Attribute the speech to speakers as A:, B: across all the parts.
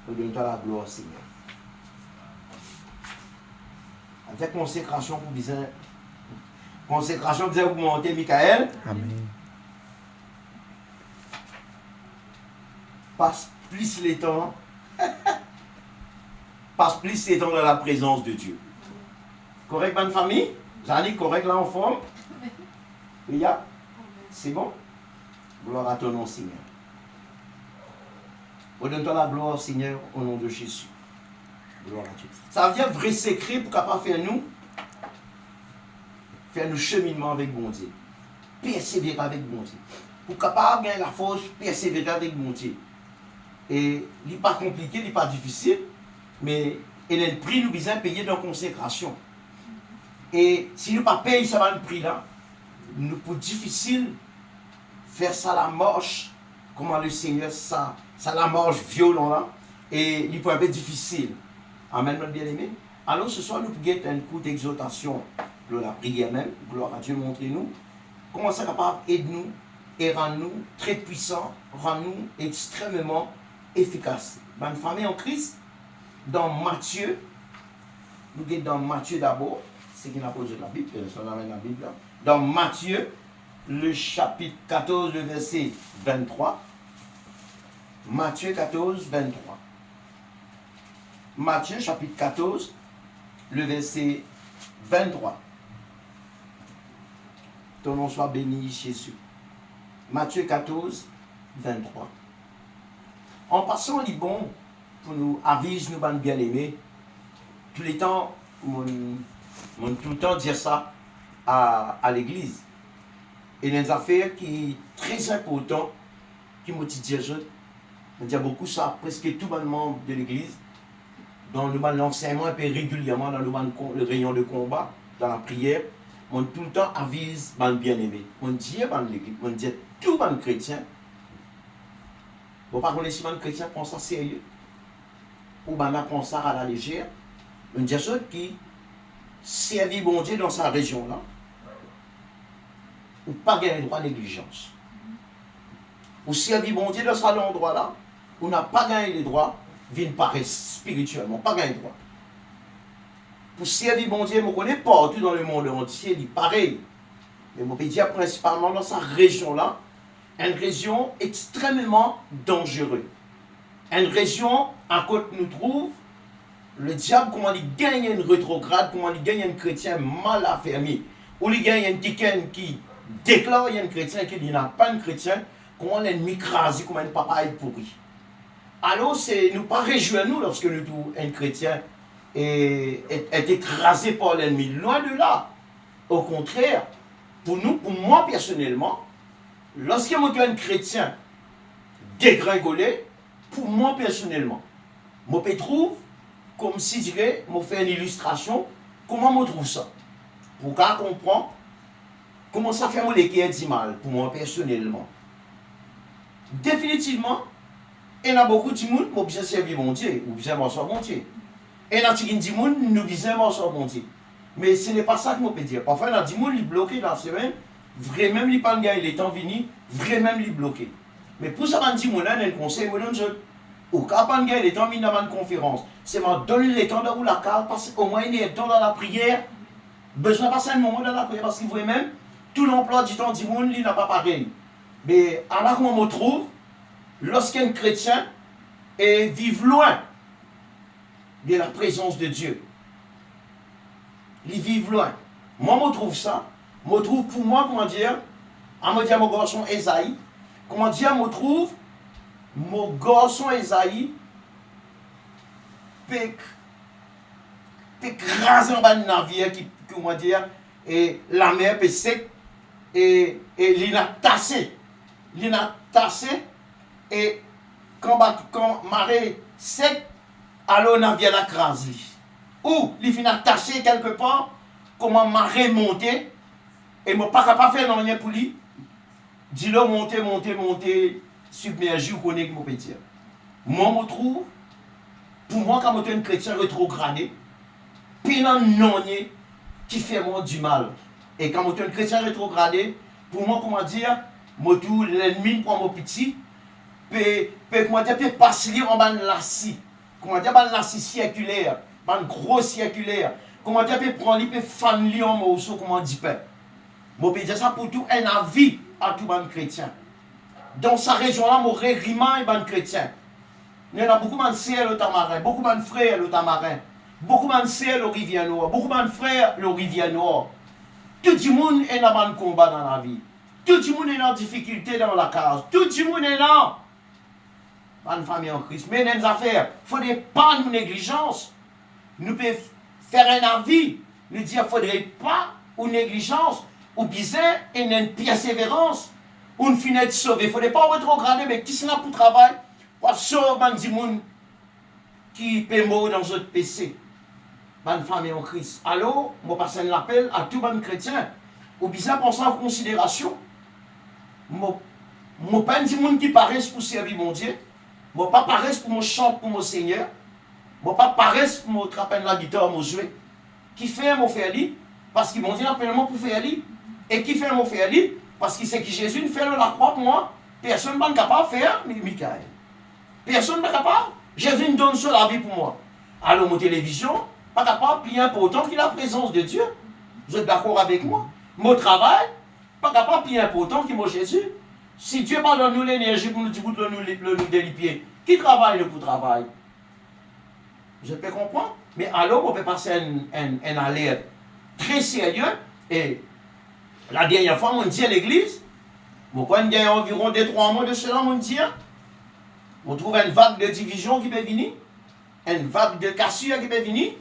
A: Nous donnons la gloire, Seigneur. Avec consécration pour besoin. Consécration pour vous monter, Michael.
B: Amen.
A: Passe plus les temps. Passe plus les temps dans la présence de Dieu. Correct, bonne famille? J'en correct là en forme? Oui, c'est bon? Gloire à ton nom, Seigneur. On donne la gloire, Seigneur, au nom de Jésus. Gloire à Dieu. Ça veut dire vrai secret pour capable faire nous cheminement avec bon Dieu. Persévérer avec bon Dieu. Pour capable gagner la force, persévérer avec bon Dieu. Et il n'est pas compliqué, il n'est pas difficile, mais il est le prix nous besoin payer dans la consécration. Et si nous ne payons pas ça le prix là, nous pour difficile faire ça la marche, comment le Seigneur ça la marche violent là, et il peut être difficile. Amen, notre bien-aimé. Alors ce soir, nous pouvons un coup d'exhortation, la prière même, gloire à Dieu, montrez-nous comment ça capable d'aider nous et rendre nous très puissants, rendre nous extrêmement efficaces. Bonne famille en Christ, dans Matthieu, nous sommes dans Matthieu d'abord, c'est qui n'a posé la Bible, la Bible là. Dans Matthieu, le chapitre 14, le verset 23. Matthieu 14, 23. Matthieu chapitre 14, le verset 23. Ton nom soit béni, Jésus. Matthieu 14, 23. En passant, il est bon pour nous aviser, nous, bien-aimés, tous les temps, tout le temps dire ça à l'église. Et il y a des affaires qui sont très importantes, qui m'ont dit, je dis beaucoup ça, presque tout le monde de l'église, dans l'enseignement un peu régulièrement, dans le rayon de combat, dans la prière, on tout le temps avise les bien-aimés. On dit à l'église, on dit tout le chrétien, bon, par contre, si les chrétiens prennent ça sérieux, ou prennent ça à la légère, on dit ceux qui servent bon Dieu dans sa région-là, ou pas gagner droit de négligence. Ou servir bon Dieu dans cet endroit-là, ou n'a pas gagné les droits, viennent paresse spirituellement, pas gagné droit. Pour servir bon Dieu, je connais partout dans le monde entier, il est pareil. Mais je peux dire principalement dans cette région-là, une région extrêmement dangereuse. Une région à côté nous trouve, le diable, comment il gagne une rétrograde, comment il gagne un chrétien mal affermi, ou il gagne un ticket qui déclare un chrétien qui n'a pas un chrétien, comment l'ennemi crase, comment un papa est pourri. Alors, nous pas réjouir nous lorsque nous trouvons un chrétien est écrasé par l'ennemi. Loin de là. Au contraire, pour moi personnellement, lorsque je suis un chrétien dégringolé, pour moi personnellement, je peux trouver comme si je dirais, je fais une illustration, comment je trouve ça. Pour qu'on comprenne comment ça fait les qui est mal, pour moi personnellement. Définitivement, il y a beaucoup de gens qui ont besoin de servir mon Dieu, ou besoin de marcher mon Dieu. Et il y a des gens qui ont besoin de marcher mon Dieu. Mais ce n'est pas ça que je peux dire. Parfois, il y a des gens qui sont bloqués dans la semaine, vraiment, ils ne pas gagner les temps venus, vraiment, ils sont bloqués. Mais pour ça, je dis, un conseil, je dis, ou quand on gagne les temps venus dans une conférence, c'est de donner le temps de la carte, parce qu'au moins, il y a le temps dans la prière, besoin de passer un moment dans la prière, parce que vraiment, tout l'emploi du temps du monde, il n'a pas pareil. Mais alors qu'on me trouve, lorsqu'un chrétien vit loin de la présence de Dieu, il vit loin. Moi, je trouve ça. Je trouve pour moi, comment dire, à me dire mon garçon Esaïe, comment dire, je trouve mon garçon Esaïe peut écraser en bas de navire qui, comment dire, et la mer peut sec et il a tassé. Il a tassé. Et quand marée sec, alors on a bien la crase. Ou il finit attaché quelque part, comment marée monter, et je ne suis pas capable de faire rien pour lui. Dis-le monter, submerger ou connaître mon petit. Moi, je trouve, pour moi, quand je suis un chrétien rétrogradé, puis un non qui fait moi du mal. Et quand je suis un chrétien rétrogradé, pour moi, comment dire, je trouve l'ennemi prend mon petit. comment dire, peut passer en ban lassi. Comment dire, ban lassi circulaire, ban gros circulaire. Comment dire, peut prendre, peut fan li en morceau, comment dire, peut. Moi, peut dire ça pour tout un avis à tout ban chrétien. Dans sa région-là, mon régiment est ban chrétien. Il y en a beaucoup de sœurs au Tamarin, beaucoup de frères au Tamarin, beaucoup de sœurs au Rivière Nord, beaucoup de frères au Rivière Nord. Tout le monde est dans un combat dans la vie. Tout le monde est dans difficulté dans la case. Tout le monde est là. Pas une famille en Christ. Mais dans les affaires, il ne faudrait pas une négligence. Nous pouvons faire un avis. Nous dire qu'il ne faudrait pas une négligence. Ou bien une persévérance. Ou une finesse sauvée. Il ne faudrait pas rétrograder, mais qui s'en a pour travail? Pour sauver les gens qui peut mourir dans notre PC. Bonne famille en Christ. Alors, je passe un appel à tous les chrétiens. Ou bien penser en considération. Je ne pas des gens qui paraissent pour servir mon Dieu. Je ne pas paraissent pour me chanter pour mon Seigneur. Je ne pas paraissent pour me trapper la guitare, me jouer. Qui fait mon faire lui? Parce qu'ils m'ont dit l'appellement pour faire lui. Et qui fait mon faire lui? Parce qu'il sait que Jésus fait la croix pour moi. Personne n'est capable de faire, Michael. Personne n'est capable. Jésus nous donne sur la vie pour moi. Alors, mon télévision, pas capable, plus important que la présence de Dieu. Vous êtes d'accord avec moi? Mon travail, pas capable, plus important que mon Jésus. Si Dieu pas donne nous l'énergie pour nous dire le délipier, qui travaille pour travail? Vous pouvez comprendre? Mais alors, on peut passer un alerte très sérieux. Et la dernière fois, on dit à l'église, pourquoi il y a environ 2-3 mois de cela, on dit, on trouve une vague de division qui peut venir, une vague de cassure qui peut venir.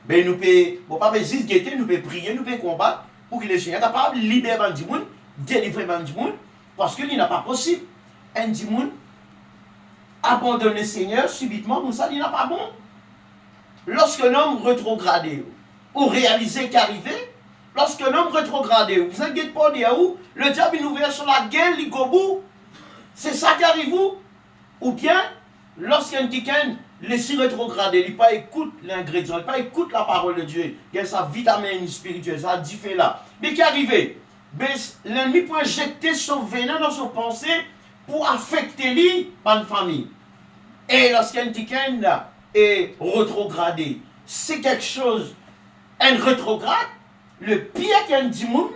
A: Mais nous pouvons pas juste guetter, nous pouvons prier, nous pouvons combattre pour que les Seigneur soient capables de libérer les gens, délivrer les gens, parce qu'il n'est pas possible. Un gens abandonner le Seigneur subitement, comme ça, il n'est pas bon. Lorsqu'un homme rétrogradé, ou réalisé qu'arrivé, lorsqu'un homme rétrogradé, vous inquiétez pas, le diable il nous ouvert sur la gueule, il go bout. C'est ça qui arrive. Ou bien, lorsqu'un quelqu'un laisse rétrogradé, il ne pas écoute l'ingrédient, il ne pas écoute la parole de Dieu, il y a sa vitamine spirituelle, ça dit fait là. Mais qui arrive? L'ennemi peut injecter son venin dans son pensée pour affecter lui par une famille. Et lorsqu'un quelqu'un est rétrogradé, c'est quelque chose, un rétrograde, le pire qu'un démon,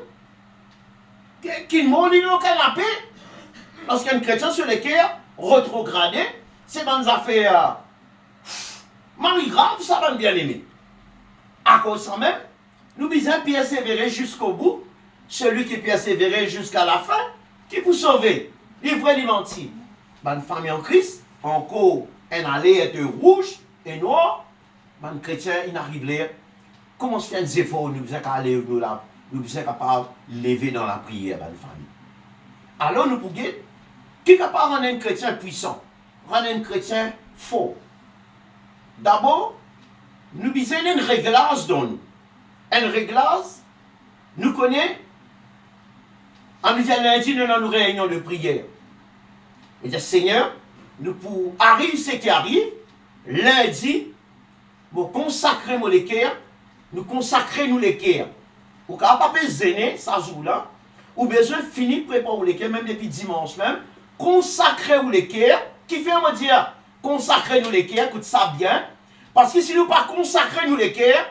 A: qui monte dans le canapé, lorsqu'un chrétien sur le cœur, rétrogradé, c'est dans des affaires mal grave, ça va bien aimer. À cause de même, nous devons persévérer jusqu'au bout. Celui qui persévérait jusqu'à la fin, qui peut sauver. Livre et mentir. Bonne famille en Christ, encore un alerte rouge et noir. Bonne chrétien, il arrive là. Comment se faire des efforts, nous devons aller là, nous sommes capables de lever dans la prière, bonne famille. Alors nous pouvons qui est capable de rendre un chrétien puissant, rendre un chrétien fort. D'abord, nous avons un réglage dans nous. Un réglage, nous connaissons, en nous disant lundi, nous avons une réunion de prière. Et dire, Seigneur, nous pour arriver ce qui arrive, lundi, nous consacrer nos cœurs, nous consacrer nous les cœurs. Ou quand pas zéner, ça joue là, ou besoin de finir préparer les cœurs, même depuis dimanche même, consacrer nous les cœurs, qui fait me dire, consacrer nous les cœurs, écoute ça bien, parce que si nous pas consacrer nous les cœurs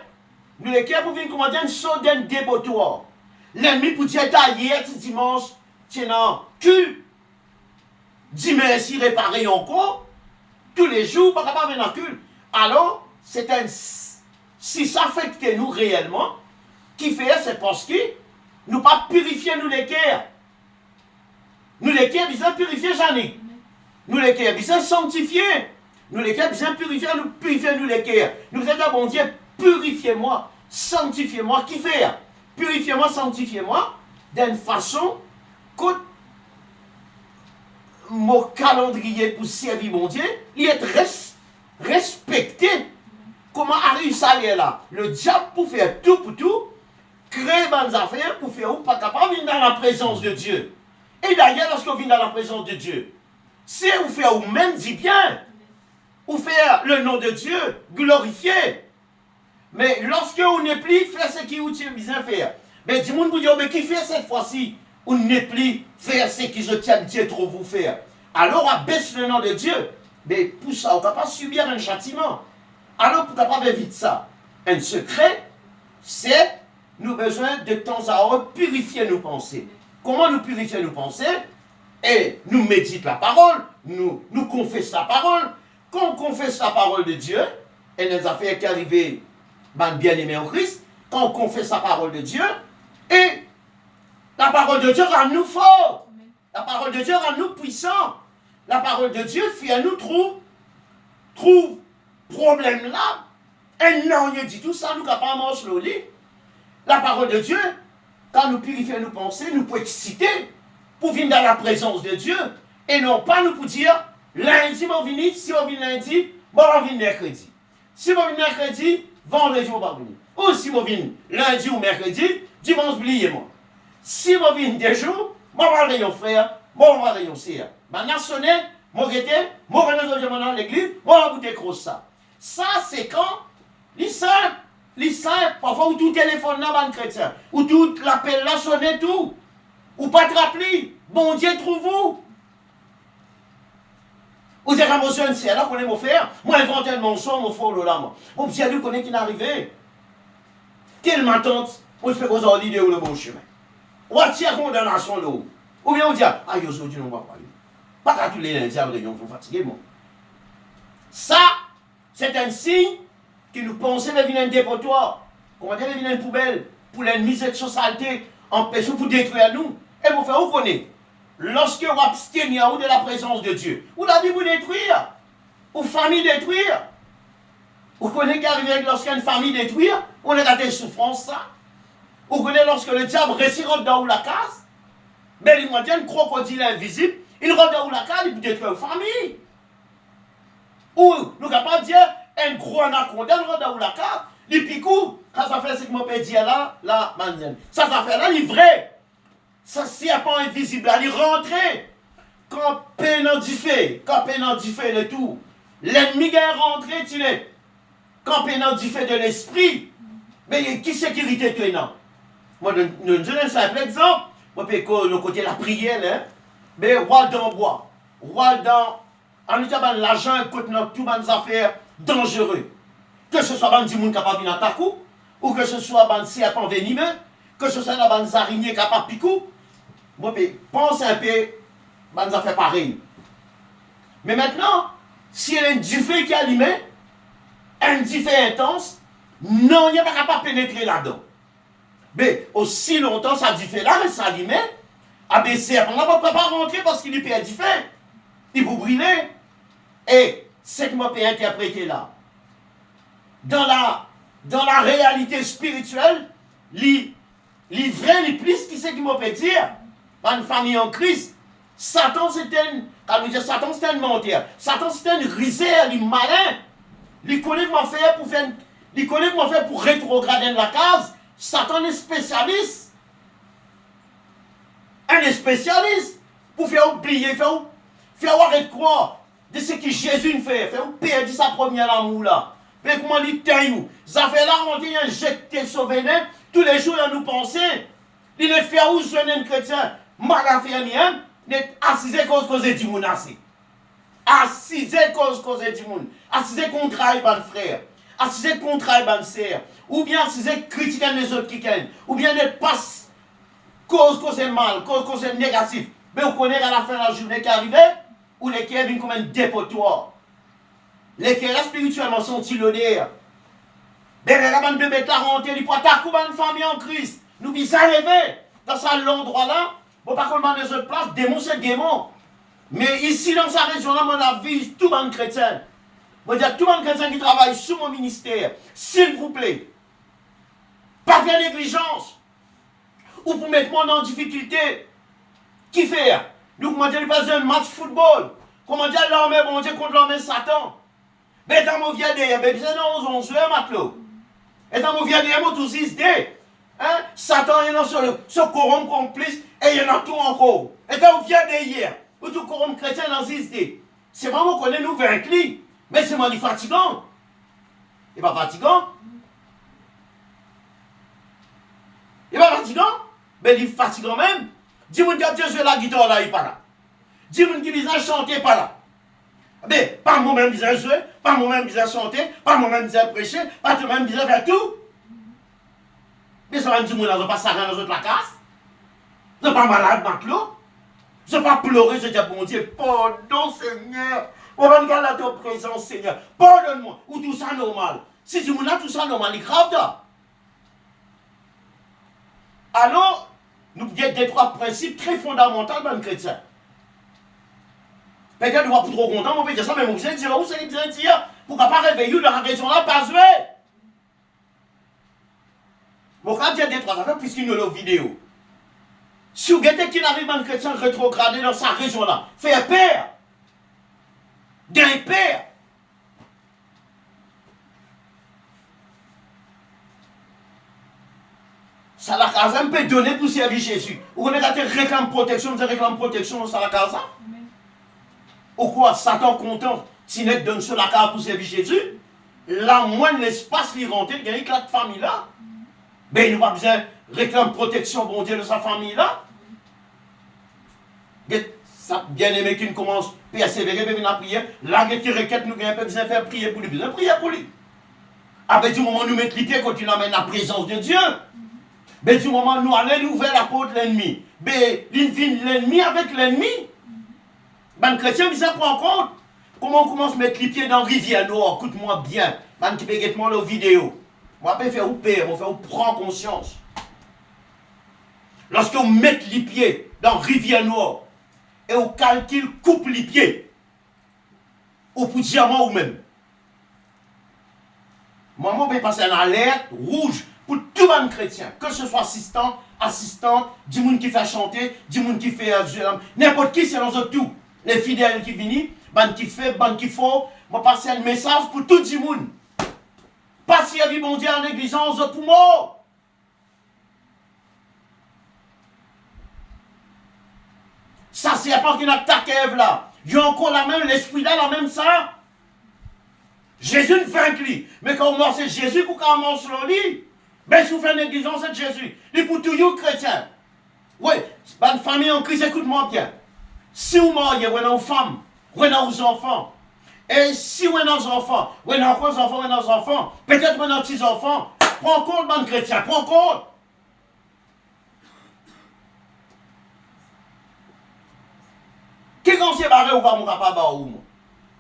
A: pour venir commander une sorte d'un débotoire. L'ennemi pour dire hier, dimanche, tiens, cul, dis merci, réparer encore, tous les jours, pas capable de venir en cul. Alors, c'est un, si ça affecte nous réellement, qui fait, c'est parce que nous pas purifier nous les cœurs. Nous les cœurs, bien purifier, Jeannick. Nous les cœurs, bien sanctifier. Nous les cœurs, bien purifier nous les cœurs. Nous êtes bon Dieu, purifiez-moi, sanctifiez-moi. Qui fait? Purifiez-moi, sanctifiez-moi, d'une façon que mon calendrier pour servir mon Dieu, il est respecté. Comment arrive ça là? Le diable pour faire tout pour tout, créer des affaires pour faire ou pas capable de venir dans la présence de Dieu. Et d'ailleurs, lorsqu'on vient dans la présence de Dieu, c'est vous faire ou même dit bien, ou faire le nom de Dieu glorifier. Mais lorsque on n'est plus, faire ce qui vous tient bien faire. Mais dis-moi, mais qui fait cette fois-ci? On n'est plus faire ce qui je tiens Dieu trop vous faire. Alors, on baisse le nom de Dieu. Mais pour ça, on ne peut pas subir un châtiment. Alors, pour ne pas éviter ça, un secret, c'est nous avons besoin de temps à autre purifier nos pensées. Comment nous purifier nos pensées? Et nous méditons la parole, nous confessons la parole. Quand on confesse la parole de Dieu, et les affaires qui arrivent, bien-aimés en Christ, quand on confesse la parole de Dieu, et la parole de Dieu rend nous forts. La parole de Dieu rend nous puissants. La parole de Dieu fait à nous trouve problème là. Et non, il dit tout ça, nous capables de marcher au lit. La parole de Dieu, quand nous purifions nos pensées, nous pouvons exciter pour venir dans la présence de Dieu. Et non pas nous pour dire, lundi, on venir, si on vient lundi, bon, on vient mercredi. Si on vient mercredi, vendredi, on va venir. Ou si on vient lundi ou mercredi, dimanche, oubliez-moi. Si on vient des jours, bon, on va rayon frère, bon, on va rayon sœur. Maintenant, sonné, mon guetté, mon renouveau dans l'église, bon, on va vous décrocher ça. Ça, c'est quand les saints, parfois, où tout téléphone là, ban chrétien, où tout l'appel là sonne tout, ou pas te rappeler, bon Dieu trouve-vous. Vous dites à mon jeune, c'est alors qu'on est mon frère, moi invente un mensonge, mon frère, là, moi. Mon petit lui connaît qui n'est arrivé. Tellement tante, on se fait qu'on l'idée ou le bon chemin. On va tirer condamnation là. Ou bien on dit, ah, aujourd'hui, on va parler. Pas qu'à tous les lundis à réunion pour fatiguer, moi. Ça, c'est un signe qui nous pensait de venir un dépotoir, comment dire, de venir une poubelle, pour l'ennemi, cette société, empêcher pour détruire nous. Et vous faire, vous connaissez, lorsque vous abstenez de la présence de Dieu, vous la vie vous détruire, ou famille détruire. Vous connaissez qu'arrive lorsqu'il y a une famille détruire, on est dans des souffrances, ça. Vous connaissez lorsque le diable réussit dans la case, mais il m'a dit un crocodile invisible, il rentre dans la case, il peut détruire une famille. Ou nous ne pouvons pas dire un gros anaconda, il rentre dans la case, il picou, quand ça fait ce que je peux dire là, ça fait là, il est vrai. Ça serpent invisible, il est rentré. Quand pénal du fait le tout, l'ennemi est rentré, tu l'es. Quand pénal du fait de l'esprit, mais qui sécurité tu es non? Moi, je donne un simple exemple. Moi, le côté de la prière, hein, mais roi dans bois, roi dans. En utilisant l'argent, écoute, tout les affaires dangereuses. Que ce soit du monde capable de venir attaquer, ou que ce soit des serpents venimeux, que ce soit des araignées capables de piquer. Moi, pense un peu, des affaires pareilles. Mais maintenant, si il y a un diffé qui est allumé, un diffé intense, non, il n'est pas capable de pénétrer là-dedans. Mais aussi longtemps, ça diffé là, reste allumé, abaissé, on ne peut pas rentrer parce qu'il est pas diffé. Il peut brûler. Et ce que moi peux interpréter là, dans la réalité spirituelle, les vrais, les plus, qui c'est qui m'a peut dire, dans une famille en Christ, Satan c'était un menteur, Satan c'était un risère, il est malin, il connaît comment faire pour faire, il connaît comment faire pour rétrograder la case. Satan est spécialiste, un spécialiste pour faire oublier, faire arrêter de croire de ce que Jésus fait, faire perdre sa première amour là. Mais comment il t'aille, ça fait là, on dit, jeter son venin, tous les jours, il nous penser, il est fait où je un chrétien, mal à faire rien, n'est assisé cause du monde assez. Assisé cause du monde, assisé contre les frères, assisé contre les sœurs, ou bien assisé critiquer les autres qui gagnent, ou bien ne pas cause mal, cause négatif. Mais vous connaissez à la fin de la journée qui arrive, où les cœurs viennent comme un dépotoir. Les cœurs spirituellement sont tilonnaires. Mais les rabbins de mettre la rentée, ils portent une famille en Christ. Nous bisons arriver dans cet endroit-là, bon, par contre, dans les autres places, démon c'est démon. Mais ici, dans sa région-là, mon avis, tout le monde chrétien. Je veux dire, tout le monde chrétien qui travaille sous mon ministère, s'il vous plaît, pas faire négligence, ou pour mettre mon en difficulté. Qui fait? Nous, comment dire, il passe un match football. Comment dire, l'armée, bon Dieu, contre l'armée Satan. Mais dans mon vieux derrière, mais c'est dans on se matelot. Et dans mon vieux derrière, moi, tout 6D. Hein? Satan est dans ce corrompt complice, et il y en a tout encore. Et dans mon vieux derrière, ou tout corrompt chrétien dans 6D. C'est vraiment qu'on est nous vaincus. Mais c'est moi, il est fatigant. Il n'est pas fatigant. Il n'est pas fatigant. Mais il est fatigant même. Dis-moi que Dieu, je la guitare là, il n'est pas là. dis-moi qui besoin chanter pas là. Mais pas moi-même besoin jouer, pas moi-même besoin chanter, pas moi-même besoin prêcher, pas moi-même besoin faire tout. Mais ça va me dire, moi, je ne pas ça dans la casse. Je ne pas malade dans l'eau. Je ne pas pleurer, je dis, bon Dieu, pardon Seigneur. On va regarder ta présence, Seigneur. Pardonne-moi. Ou tout ça normal. Si tu as tout ça normal, il est grave là. Alors, nous avons des trois principes très fondamentaux dans le chrétien. Peut-être nous ne sommes pas trop contents, on peut dire ça, mais vous allez dire, où c'est bien dire, pour ne pas réveiller de la question là, pas jouer. Bon, quand il y a des trois affaires, puisqu'il nous a une vidéo. Si vous avez qui arrive dans le chrétien rétrogradé dans sa région là, faire peur. Gain peur. Ça la casa peut donner pour servir Jésus. Vous connaissez réclame protection, vous réclame protection, ça la casa. Ou quoi, Satan content, si net donne sur la carte pour servir Jésus, là, moins l'espace lui rentre, il y a une claque famille là. Mais il n'a pas besoin de réclame protection, bon Dieu, de sa famille là. Ça, bien aimé qu'il commence à persévérer, mais il a prié. Là, il y a une requête, nous avons besoin de faire prier pour lui. Besoin de prier pour lui. Après du moment où nous mettons les pieds, quand il amène la présence de Dieu. Mais du moment où nous allons ouvrir la porte de l'ennemi. Mais il vient l'ennemi avec l'ennemi. Ben, le chrétien, il s'en prend compte. Comment on commence à mettre les pieds dans la rivière noire? Écoute-moi bien. Ben, qui peut guetter moi la vidéo. Moi, je vais faire ou père, je vais faire ou prendre conscience. Lorsque vous mettez les pieds dans la rivière noire, et au calcul coupe les pieds, ou pour diamant ou même. Moi, je vais passer une alerte rouge pour tout le monde chrétien, que ce soit assistant, du monde qui fait chanter, du monde qui fait n'importe qui, c'est dans eux tout. Les fidèles qui viennent, ban qui fait, ban qui faut, je vais passer un message pour tout le monde. Pas si la vie mondiale en négligence pour moi. Ça, c'est pas qu'il y a attaque Ève là. Il y a encore la même, l'esprit là, la même ça. Jésus ne fait lui. Mais quand on mord, c'est Jésus pour qu'on mord sur lui. Mais si vous faites négligence, c'est Jésus. Il est pour tous les chrétiens. Oui, une famille en Christ, écoute-moi bien. Si vous mariez, vous avez une femme, vous avez des enfants. Et si vous avez des enfants, vous avez des enfants, peut-être vous avez des petits enfants, prends compte, man chrétien, prends compte. Qui conseille barré ou pas mon capable ou moi?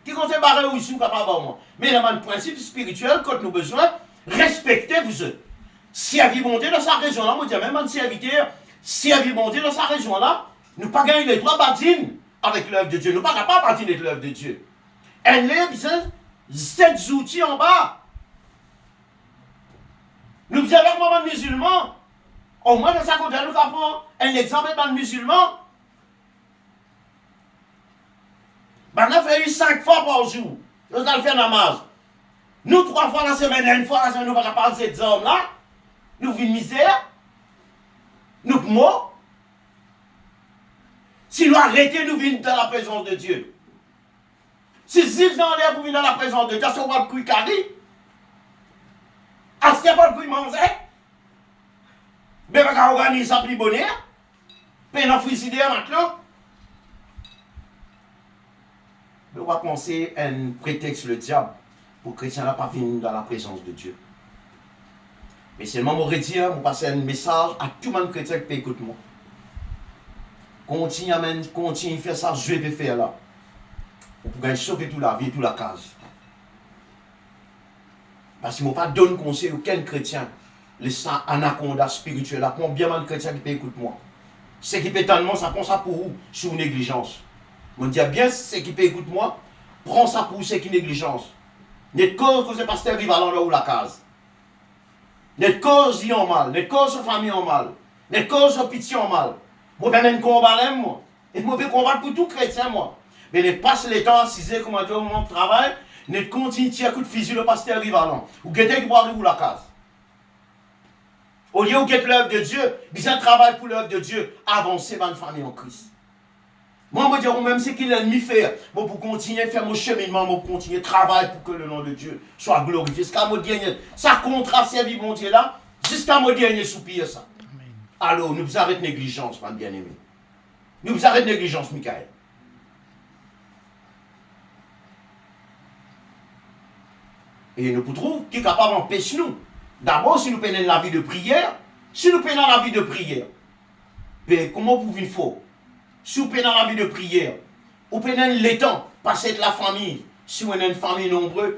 A: Qui conseille barré ou ici ou capable ou moi? Mais il y a un principe spirituel quand nous avons besoin, respectez-vous. Si la vie monte dans sa région là, moi je dis même un serviteur, si la vie monte dans sa région là, nous ne pas gagner les droits bâtines avec l'œuvre de Dieu. Nous ne pas capables de bâtir avec l'œuvre de Dieu. Elle a besoin de 7 outils en bas. Nous avons un moment musulman. Au moins dans sa côté, nous avons un exemple d'un musulman. Ben, on a fait 5 fois par jour. Nous allons faire namaz. Nous, 3 fois la semaine, une fois la semaine, nous ne pouvons pas parler de ces hommes-là. Nous vivons misère. Nous morts. Si nous arrêtons, nous vivons dans la présence de Dieu. Si nous dans l'air pour venir dans la présence de Dieu, c'est pas le coup carré. Est-ce qu'il n'y a pas le coup manger? Mais on va organiser ça plus bonheur. Mais on a frigidaire maintenant. On va penser à un prétexte, le diable, pour que les chrétiens ne pas venir dans la présence de Dieu. Mais seulement, je dire, je passer un message à tout le monde chrétien qui peut écouter moi. Continue à faire ça, je vais faire là. Pour gagner sauver toute la vie, toute la case. Parce qu'il ne m'a pas donné conseil à aucun chrétien. Les anaconda spirituel, là, combien de chrétiens qui peut écouter moi. Ce qui peut tellement, ça prend ça pour vous, sur négligence. On dit bien, ce qui peut écouter moi, prends ça pour ce qui est négligence. N'est cause que c'est pasteur rivalant là où la case. N'est cause y en mal, n'est cause famille en mal, n'est cause pitié en mal. Moi, je vais combattre, moi. Et moi, je vais combattre pour tout chrétien, moi. Mais ne passe le temps à 6 heures, comme on dit au moment de travail, ne continue à tirer un coup de fusil le pasteur rivalant. Ou guettez qui boit où la case. Au lieu où guette l'œuvre de Dieu, bien travail pour l'œuvre de Dieu, avancer dans une famille en Christ. Moi, je veux dire, même ce qu'il l'ennemi fait, bon, pour continuer à faire mon cheminement, pour continuer à travailler pour que le nom de Dieu soit glorifié. Jusqu'à mon dernier, ça contrat servir mon Dieu là, jusqu'à mon dernier soupir ça. Amen. Alors, nous arrêtons négligence, mon bien-aimé. Nous arrêtons négligence, Michael. Et nous pouvons qui est capable d'empêcher nous. D'abord, si nous prenons la vie de prière, si nous prenons la vie de prière, ben, comment pouvons-nous faire? Si nous prenons la vie de prière, ou prenons le temps, passer de la famille, si vous avez une famille nombreuse,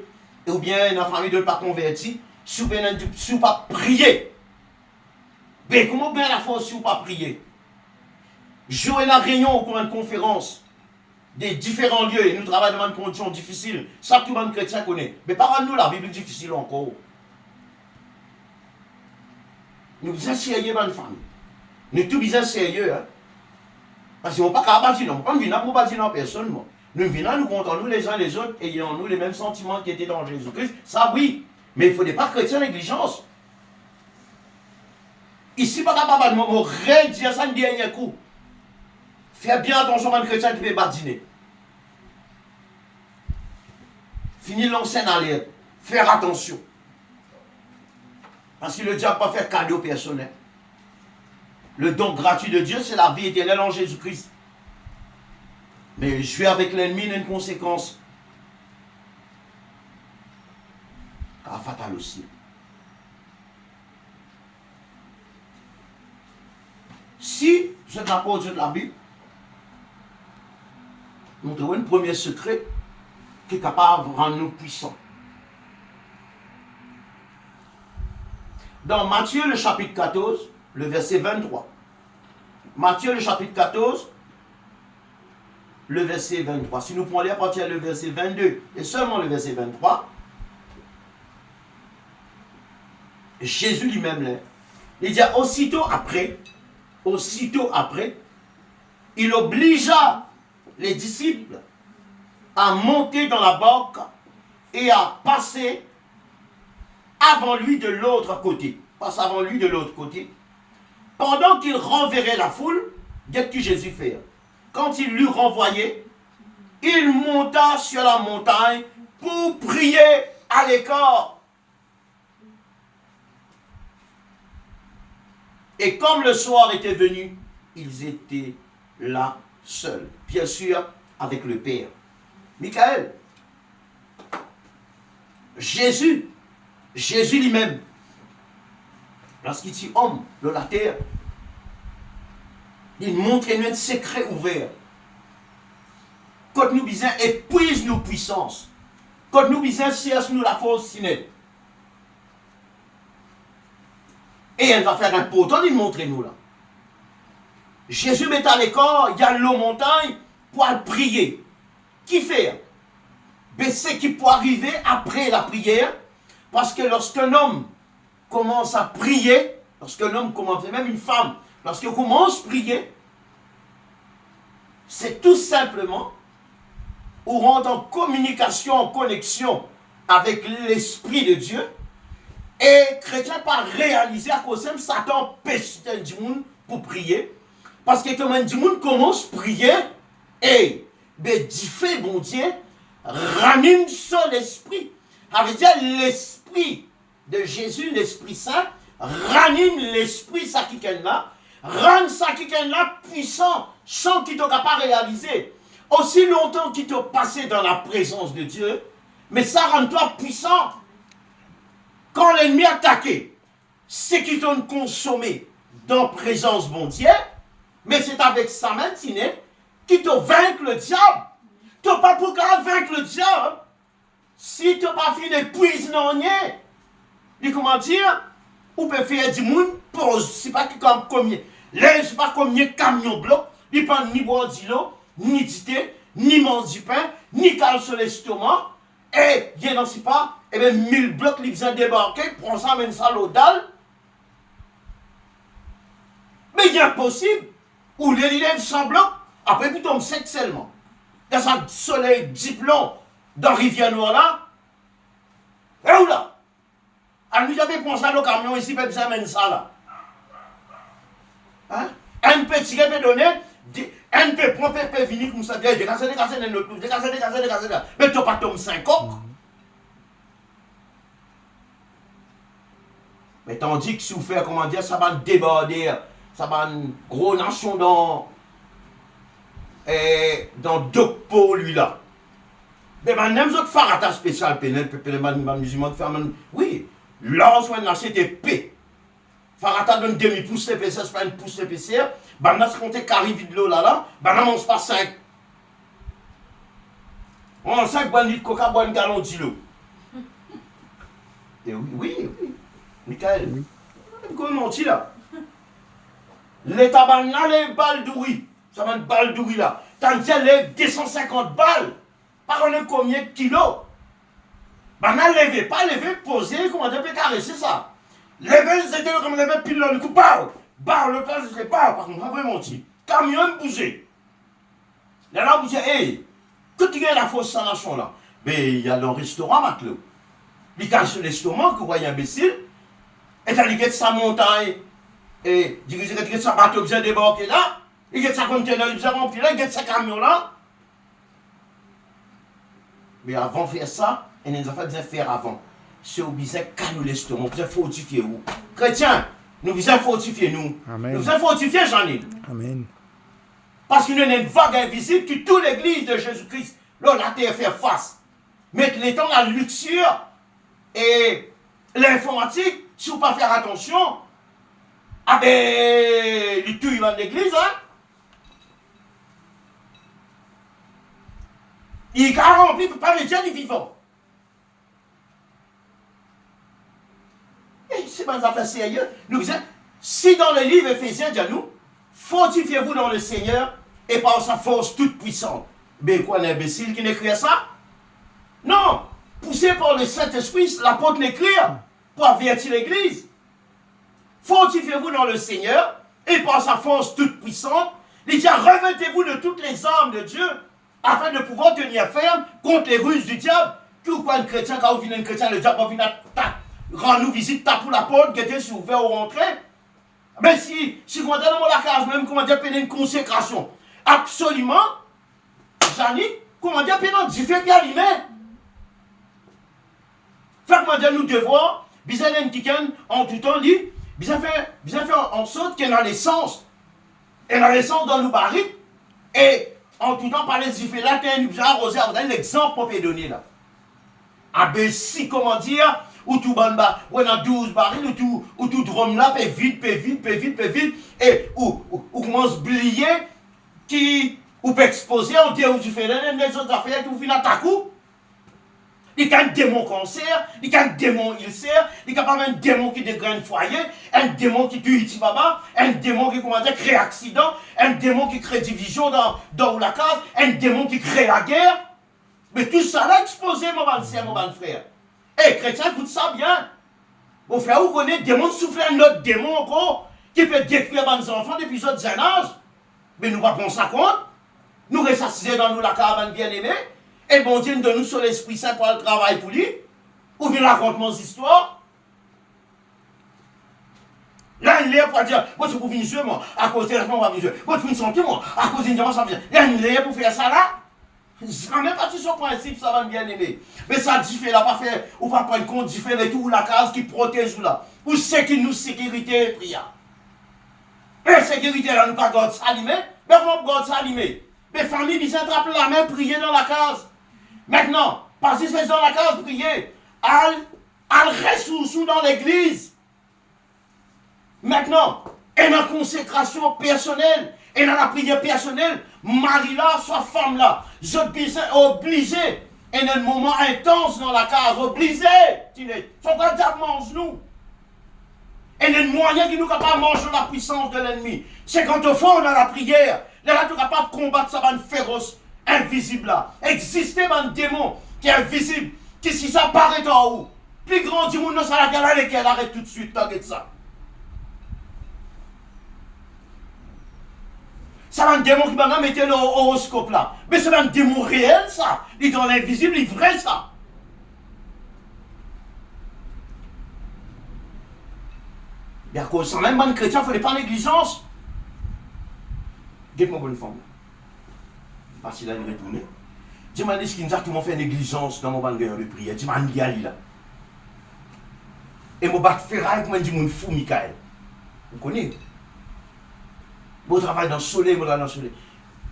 A: ou bien une famille de pas convertie, si vous ne pas prier, ben, comment bien la force si vous ne pas prier? Jouer la réunion ou pour une conférence des différents lieux et nous travaillons dans des conditions difficiles, ça tout le monde chrétien connaît. Mais parle-nous la Bible est difficile encore. Nous sommes sérieux dans une famille. Nous sommes bien sérieux. Hein? Parce qu'on ne peut pas bâtir, on ne peut pas venir pour bâtir personne. Moi. Nous venons, nous comptons nous les uns les autres, ayant nous les mêmes sentiments qui étaient dans Jésus-Christ. Ça oui, mais il ne faut pas chrétien négligence. Ici, pas capable de me redire ça un dernier coup. Fais bien attention à un chrétien qui peut badiner. Fini l'ancienne alerte. Faire attention. Parce que le diable ne peut pas faire cadeau personnel. Le don gratuit de Dieu, c'est la vie éternelle en Jésus-Christ. Mais jouer avec l'ennemi a une conséquence. Car fatale aussi. Si je n'apporte de la Bible, nous avons un premier secret qui est capable de rendre nous puissants. Dans Matthieu le chapitre 14, le verset 23. Matthieu le chapitre 14, le verset 23. Si nous prenons à partir du verset 22 et seulement le verset 23, Jésus lui-même, il dit aussitôt après, il obligea les disciples à monter dans la barque et à passer avant lui de l'autre côté. Passe avant lui de l'autre côté. Pendant qu'il renverrait la foule, qu'est-ce que Jésus fait? Quand il l'eut renvoyé, il monta sur la montagne pour prier à l'écart. Et comme le soir était venu, ils étaient là seuls. Bien sûr, avec le Père. Michael, Jésus lui-même, lorsqu'il dit homme de la terre, il montre nous un secret ouvert. Quand nous disons épuise nos puissances, quand nous disons cherche nous la force ciné. Et elle va faire un potent, il montre nous là. Jésus met à l'écart, il y a l'eau montagne pour prier. Qui fait? Mais c'est qui peut arriver après la prière, parce que lorsqu'un homme commence à prier, lorsqu'un homme commence, même une femme, lorsqu'elle commence à prier, c'est tout simplement ou rentre en communication, en connexion avec l'Esprit de Dieu, et chrétien pas réaliser à cause de Satan pêche du monde pour prier, parce que comme du monde commence à prier, et ben du fait bon Dieu ranime son esprit. Ça veut dire l'esprit de Jésus, l'Esprit Saint, ranime l'esprit ça qui est là, rend ça qui est là puissant, sans qu'il ne pas réaliser. Aussi longtemps qu'il t'a passé dans la présence de Dieu, mais ça rend toi puissant. Quand l'ennemi attaqué, c'est qu'il t'a consommé dans la présence de mon Dieu, mais c'est avec sa matinée qu'il t'a vaincu le diable. Tu n'as pas pour vaincre le diable si tu n'as pas fini d'épuiser non rien. Et comment dire, ou peut faire du monde pause. C'est pas comme combien. Là, c'est pas combien camion bloc. Il prend ni boire de l'eau, ni d'idée, ni manger du pain, ni cale sur l'estomac. Et il n'en sait pas. Et bien 1000 blocs, il vient débarquer, prend ça, amène ça à l'odal. Mais il est impossible. Ou les lève semblant, après puis tombe sec seulement. Dans un soleil diplôme dans Rivière-Noire là. Et où là? Alors nous avons pensé à le camion ici, puis ça amène ça là. Hein? Un petit qui peut donner, un peu prendre, peut venir comme ça, décasser, mais tu n'as pas tombé 5 coques. Mais tandis que si vous faites, comment dire, ça va déborder, ça va une grosse nation dans Dokpo, lui là. Mais même autres farata spécial, musulman, oui, là, c'était P. Farata donne demi-pouce l'épaisseur, c'est pas une pouce l'épaisseur. Bana se compte carré vide l'eau là, bana mange pas 5. On a 5 bandits de coca, boit un gallon d'îlot. Et oui. Michael, oui. Comment on là? L'État banal les balles d'ouri. Ça va une balle d'ouri là. Tandis les 250 balles. Par contre, combien de kilos? Banal levé, pas levé, posé, comment on peut caresser ça? Levé, c'était comme levé, pile le coup, barre, le place, je ne sais pas, par contre, on va menti. Camion bougé. Là, vous dites, hey, quand tu as la fausse sanation là, mais il y a le restaurant, Maclo. Il cache sur l'estomac, que vous voyez imbécile, et t'as dit que sa montagne, et dit que sa bateau bien débarqué là, il y a sa conteneur bien rempli là, il y a sa camion là. Mais avant de faire ça, il y a des affaires à faire avant. C'est obligé de calmer l'estomac, nous fortifier vous. Chrétiens, nous devons fortifier nous.
B: Amen.
A: Nous devons fortifier Jean-Yves.
B: Amen.
A: Parce qu'il y a une vague invisible qui toute l'église de Jésus-Christ, là, la terre fait face. Mettre les temps la luxure et l'informatique, si vous ne pas faire attention, ah ben, il tue dans l'église, hein. Il a rempli pour pas les dire du vivant. Et c'est pas une affaire sérieuse. Nous disons, si dans le livre Éphésiens, dit nous, fortifiez-vous dans le Seigneur et par sa force toute puissante. Ben quoi, un imbécile qui n'écrit ça? Non! Poussé par le Saint-Esprit, l'apôtre l'écrit pour avertir l'église. Fortifiez-vous dans le Seigneur et par sa force toute puissante. Il dit, revêtez-vous de toutes les armes de Dieu afin de pouvoir tenir ferme contre les ruses du diable. Tout quoi un chrétien, quand vous venez un chrétien, le diable va venir rendre nous visite, tape pour la porte, guetter si vous ouvert ou rentrer. Mais si vous êtes dans la case, même, comment dire, payer une consécration. Absolument, Jannick, comment dire, payer un différent bien lui fait comment dire, nous devons, bien un petit en tout temps, dit, bien faire en sorte qu'il y ait l'essence. Et l'essence dans nos barriques, et en tout temps, par les différents là, nous avons arrosé, vous avez l'exemple qu'on peut donner là. Ah ben si, comment dire, ou tout banba, ou on a 12 barils, ou tout drum là, peut vite, et ou commence à oublier, qui, ou peut exposer, on dit, ou tu fais les autres affaires, qui vous finissent à ta coup. Il y a un démon cancer, il y a un démon ulcère, il y a un démon qui dégraine foyer, un démon qui tue Itibaba, un démon qui crée accident, un démon qui crée division dans la case, un démon qui crée la guerre. Mais tout ça là exposé, mon bon frère, mon bon frère. Eh, chrétien, écoute ça bien. Mon frère, vous connaissez démon souffler un autre démon encore qui peut détruire les enfants depuis ce jeune âge. Mais nous ne prenons ça compte. Nous ressusciter dans nous la caravane bien-aimée. Et bon Dieu nous donne nous sur l'Esprit Saint pour le travail pour lui. Ou bien raconte mon histoire. Là, il est pour dire, moi, je peux venir sur moi, à cause de la moi, moi, je peux sentir moi, à cause d'une diamant, ça vient. Là, il est pour faire ça là. Je ne même pas sur son principe, ça va bien aimer. Mais ça diffère là, pas faire, ou pas prendre compte, diffère de tout la case qui protège là. Ou c'est qui nous sécurité et prière. Et sécurité là, nous pas garde ça allumé, mais on garde ça allumé. Mais famille, ils attrapent la main, prier dans la case. Maintenant, parce que c'est dans la case, prier. Al ressources dans l'église. Maintenant, et dans la consécration personnelle, et dans la prière personnelle, mari là, soit femme là, je suis obligé, et dans un moment intense dans la case, obligé, faut pas dire mange nous. Et le moyen qui nous capable de manger la puissance de l'ennemi, c'est quand on fait dans la prière, là, tu es capable de combattre ça, un féroce, invisible là. Exister un démon qui est invisible, qui si ça paraît en haut, plus grand du monde, ça la galère, lesquels arrête tout de suite, t'inquiète ça. Ça va un démon qui va mettre l'horoscope là. Mais c'est un démon réel ça. Il est dans l'invisible, il est vrai ça. Bien que sans même un chrétien, il ne fallait pas négligence. Dites-moi bonne femme. Parce qu'il a retourné. Dis-moi ce qu'il nous a tout le monde fait négligence dans mon bangueur de prière. Dis-moi un gars là. Et mon bat ferraille comme un dit mon fou Michael. Vous connaissez? Bon travail dans le soleil, bon dans le soleil.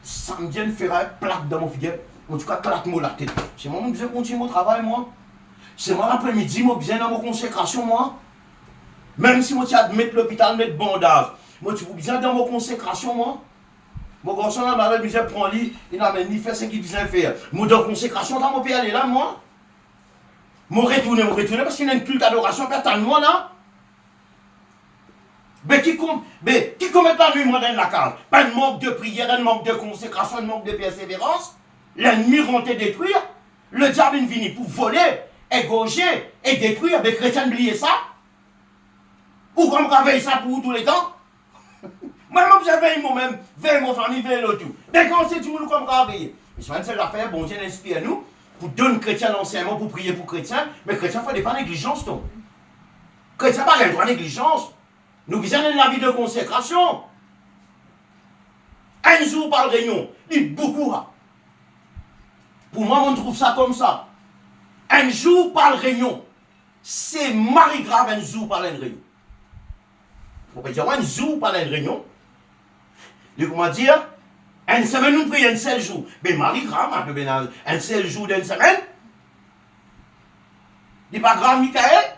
A: Ça me vient de faire un plaque dans mon figuier. Moi, tu claque moi la tête. C'est moi qui continue mon travail, moi. C'est moi l'après-midi, moi, bien dans mon consécration, moi. Même si moi, tu admets l'hôpital, mettre bandage. Moi, tu bien dans mon consécration, moi. Mon garçon, là, il me prend lit, il n'amène ni fait ce qu'il vient faire. Moi, dans consécration, dans mon pays, aller là, moi. Moi, retourner, parce qu'il y a une culte d'adoration, personne, moi, là. Mais qui commet la nuit, moi, dans la case? Pas de manque de prière, un manque de consécration, un manque de persévérance. L'ennemi rentre et détruire. Le diable est venu pour voler, égorger et détruire. Les chrétiens oubliez ça. Ou comme on veille ça pour tous les temps. Moi-même, je veille moi-même, veille mon famille, veille l'autre. Mais quand c'est tout le monde comme on veille. Mais c'est l'affaire, bon Dieu inspire nous, pour donner chrétiens l'enseignement, pour prier pour chrétiens. Mais chrétiens, il ne faut pas négligence. Chrétiens, pas le droit de négligence. Nous visons la vie de consécration. Un jour par réunion, il beaucoup. Pour moi, on trouve ça comme ça. Un jour par réunion. C'est mari grave un jour par une réunion. On peut dire un jour par une réunion. Et comment dire, une semaine nous prions un seul jour. Mais mari grave, un seul jour d'une semaine. Il n'est pas grave, Michael.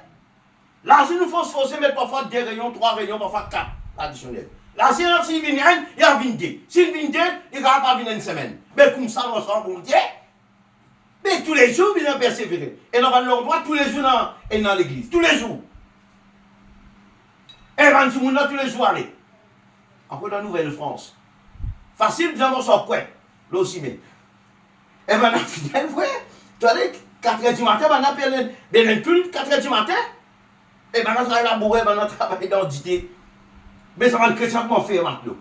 A: Là, si nous faut se forcer, mettre parfois 2 réunions, 3 réunions, parfois 4 additionnels. Là, s'il vient un, il y a 22. S'il vient 2, il ne va pas venir une semaine. Mais comme ça, on s'en bon Dieu. Mais tous les jours, il a persévéré. Et on va leur droit tous les jours dans l'église. Tous les jours. Et ben, tout le monde tous les jours aller. Encore dans la Nouvelle-France. Facile, bien, on sort quoi? Là aussi, mais. Et ben, la fidèle, ouais. Tu vois, 4h du matin, on appelle un culte, 4h du matin. Et ben, on travaille là-bas, on travaille dans l'idée. Mais ça va le chrétien comment faire maintenant.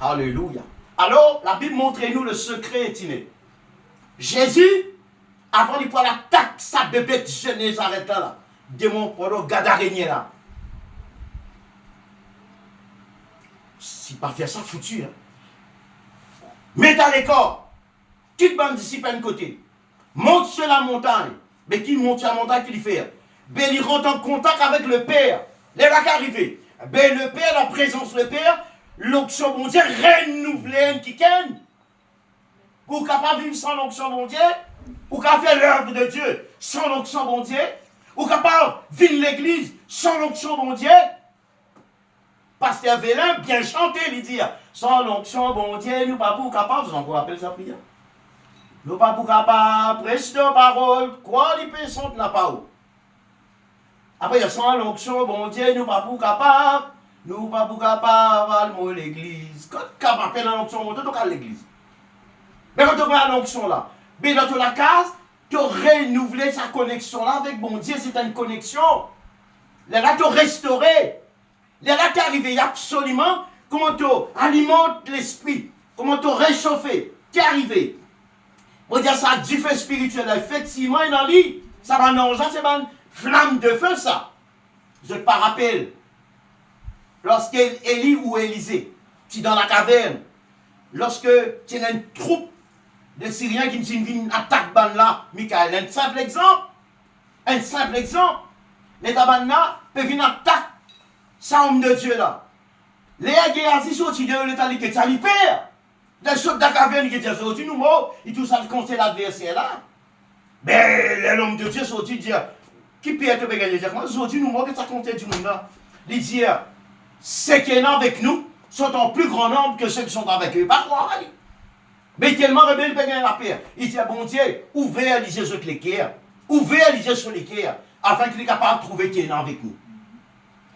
A: Alléluia. Alors, la Bible montre-nous le secret étiné. Jésus, avant de prendre l'attaque, sa bébé de Genèse arrête là. Démon pour le gadarénier là. Si pas faire ça, foutu. Hein. Mets à l'écart. Quitte bande disciple à un côté. Monte sur la montagne. Mais qui monte sur la montagne qu'il fait? Ben, il rentre en contact avec le Père. Les là qui arrivent. Ben, le Père, la présence du Père, l'onction bon Dieu, renouveler qui ken. Pour capable vivre sans l'onction bon Dieu, ou capable faire l'œuvre de Dieu sans l'onction bon Dieu, ou capable vivre l'église sans l'onction bon Dieu. Pasteur Vélin, bien chanté, il dit, sans l'onction bon Dieu, nous pas pour capable, vous en vous rappelez sa prière? Nous pas pour capable, prêcher nos paroles, quoi les personnes n'a pas où. Après, il y a sans l'onction bon Dieu, nous pas pour capable. Nous pas pour capable de l'église. Quand tu appelles l'onction, tu vas à l'église. Mais quand tu vas à l'onction là, mais dans la case, tu renouvelé sa connexion là avec bon Dieu, c'est une connexion. Là, tu restauré. Là, tu es arrivé absolument. Comment tu alimentes l'esprit. Comment tu réchauffé. Tu es arrivé. On dire ça, du feu spirituel. Effectivement, il en lit. Ça va manger, c'est une flamme de feu, ça. Je te pas rappelle. Lorsque Élie ou Élisée, tu es dans la caverne, lorsque tu as une troupe de Syriens qui viennent attaquer là, Michael, un simple exemple, les tabanna peuvent venir attaquer ça homme de Dieu là. Les Géasi sont sortis de l'état qui est allé père. Les choses de la caverne qui étaient sortis, nous, ils tout ça contre l'adversaire là. Mais l'homme de Dieu sorti dire, qui peut être gagné? Moi, sorti nous, que ça comptait du monde là. Il dit, ceux qui sont avec nous sont en plus grand nombre que ceux qui sont avec eux. Pas croire, mais tellement rebelle, il peut gagner la paix. Il dit, bon Dieu, ouvrez les yeux sur l'équerre. Ouvrez les yeux sur l'équerre, afin qu'il est capable de trouver qui est avec nous.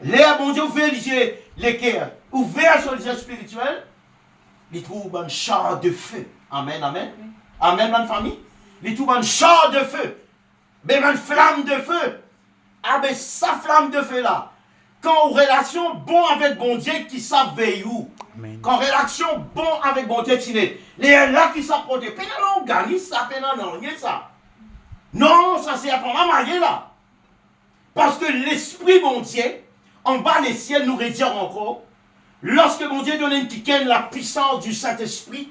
A: L'air, bon Dieu, ouvrez les yeux l'équerre. Ouvrez sur les yeux spirituels. Il trouve un char de feu. Amen, amen. Amen, ma famille. Il trouve un char de feu. Mais une flamme de feu. Ah, mais sa flamme de feu là. Quand en relation bon avec bon Dieu qui savent veiller où. Quand en relation bon avec bon Dieu qui est. Les là qui savent protéger. Pénan non gagne ça, pénan non gagne ça. Non, ça c'est à prendre marier là. Parce que l'esprit bon Dieu, en bas les ciels nous retire encore. Lorsque mon Dieu donne une quiquenne la puissance du Saint-Esprit,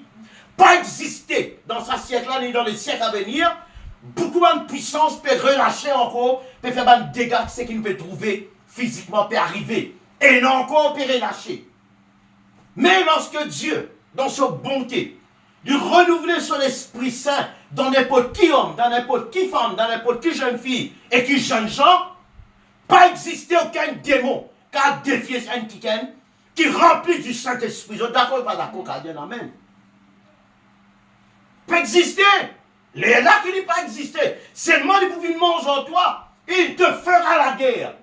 A: pas exister dans sa siècle là ni dans les siècles à venir, beaucoup de puissance peut relâcher encore, peut faire des dégâts, ce qu'il peut trouver physiquement, peut arriver, et non encore peut relâcher. Mais lorsque Dieu, dans sa bonté, de renouveler son Esprit Saint dans n'importe qui homme, dans n'importe qui femme, dans n'importe qui jeune fille et qui jeune gens, pas exister aucun démon qui a défié un qui remplit du Saint-Esprit. Vous êtes d'accord ou pas d'accord? Amen. Pas exister. Les là qui ne pas exister. Seulement il pouvait manger en toi. Il te fera la guerre.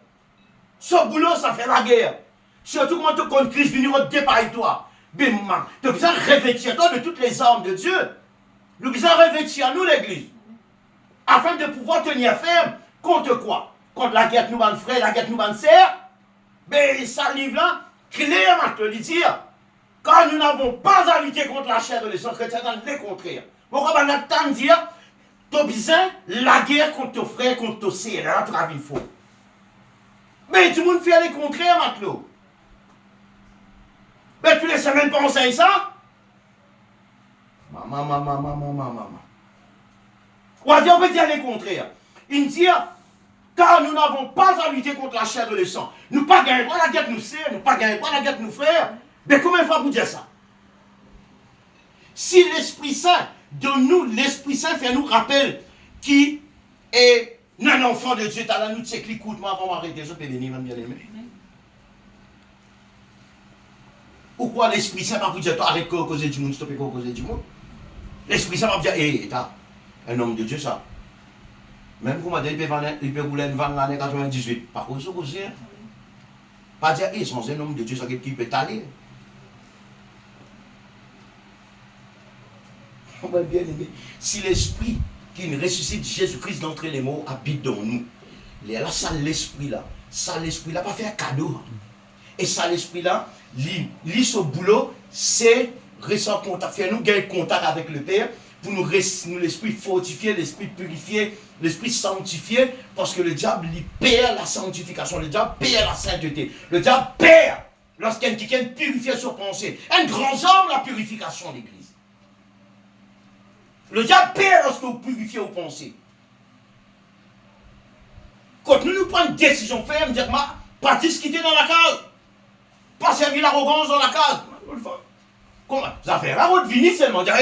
A: Ce boulot, ça fait la guerre. Surtout quand tu comptes Christ venir au départ de toi. Tu as besoin de revêtir toi de toutes les armes de Dieu. Nous avons besoin de revêtir nous l'église. Afin de pouvoir tenir ferme contre quoi? Contre la guerre que nous avons frère, la guerre que nous avons sœur. Mais ça livre là, clairement te le dire. Quand nous n'avons pas à lutter contre la chair de les sang chrétiens, dans le contraire. Pourquoi on a tant de dire, tu as besoin de la guerre contre ton frère, contre ton sœur, là, tu as vu faux. Mais tout le monde fait le contraire, Matelot. Mais tous les semaines, penser ça. Maman. On peut dire le contraire. Il dit, car nous n'avons pas à lutter contre la chair de le sang. Nous pas gagner pas la guerre de nous sœurs, nous pas gagner pas la guerre de nos frères. Mais comment il faut vous dire ça? Si l'Esprit Saint de nous, l'Esprit Saint fait nous rappel qui est un enfant de Dieu, t'as nous c'est écoute, moi avant m'arrêter, je peux venir, même bien aimé. Pourquoi l'Esprit Saint va vous dire, toi arrête de causer du monde, stopper de causer du monde? L'Esprit Saint va vous dire, hé, t'as un homme de Dieu, ça. Même pour moi, il peut rouler une vanne l'année 98. Par contre, vous dire, pas dire, hé, sans un homme de Dieu, ça qui peut t'aller. On va bien aimer. Si l'Esprit qui ressuscite Jésus-Christ d'entre les morts habite dans nous, là, ça l'Esprit là, pas fait un cadeau. Et ça l'Esprit là, lit ce boulot, c'est rester contact, faire nous gagner contact avec le Père, pour nous l'Esprit fortifier, l'Esprit purifier, l'Esprit sanctifier, parce que le diable il perd la sanctification, le diable perd la sainteté, le diable perd lorsqu'un quelqu'un purifie sur pensée. Un grand homme, la purification de l'Église. Le diable perd lorsque vous purifiez vos pensées. Quand nous prenons une décision ferme, dire, pas discuter dans la case, pas servir l'arrogance dans la case. Comment? Ça fait la route venir seulement dire,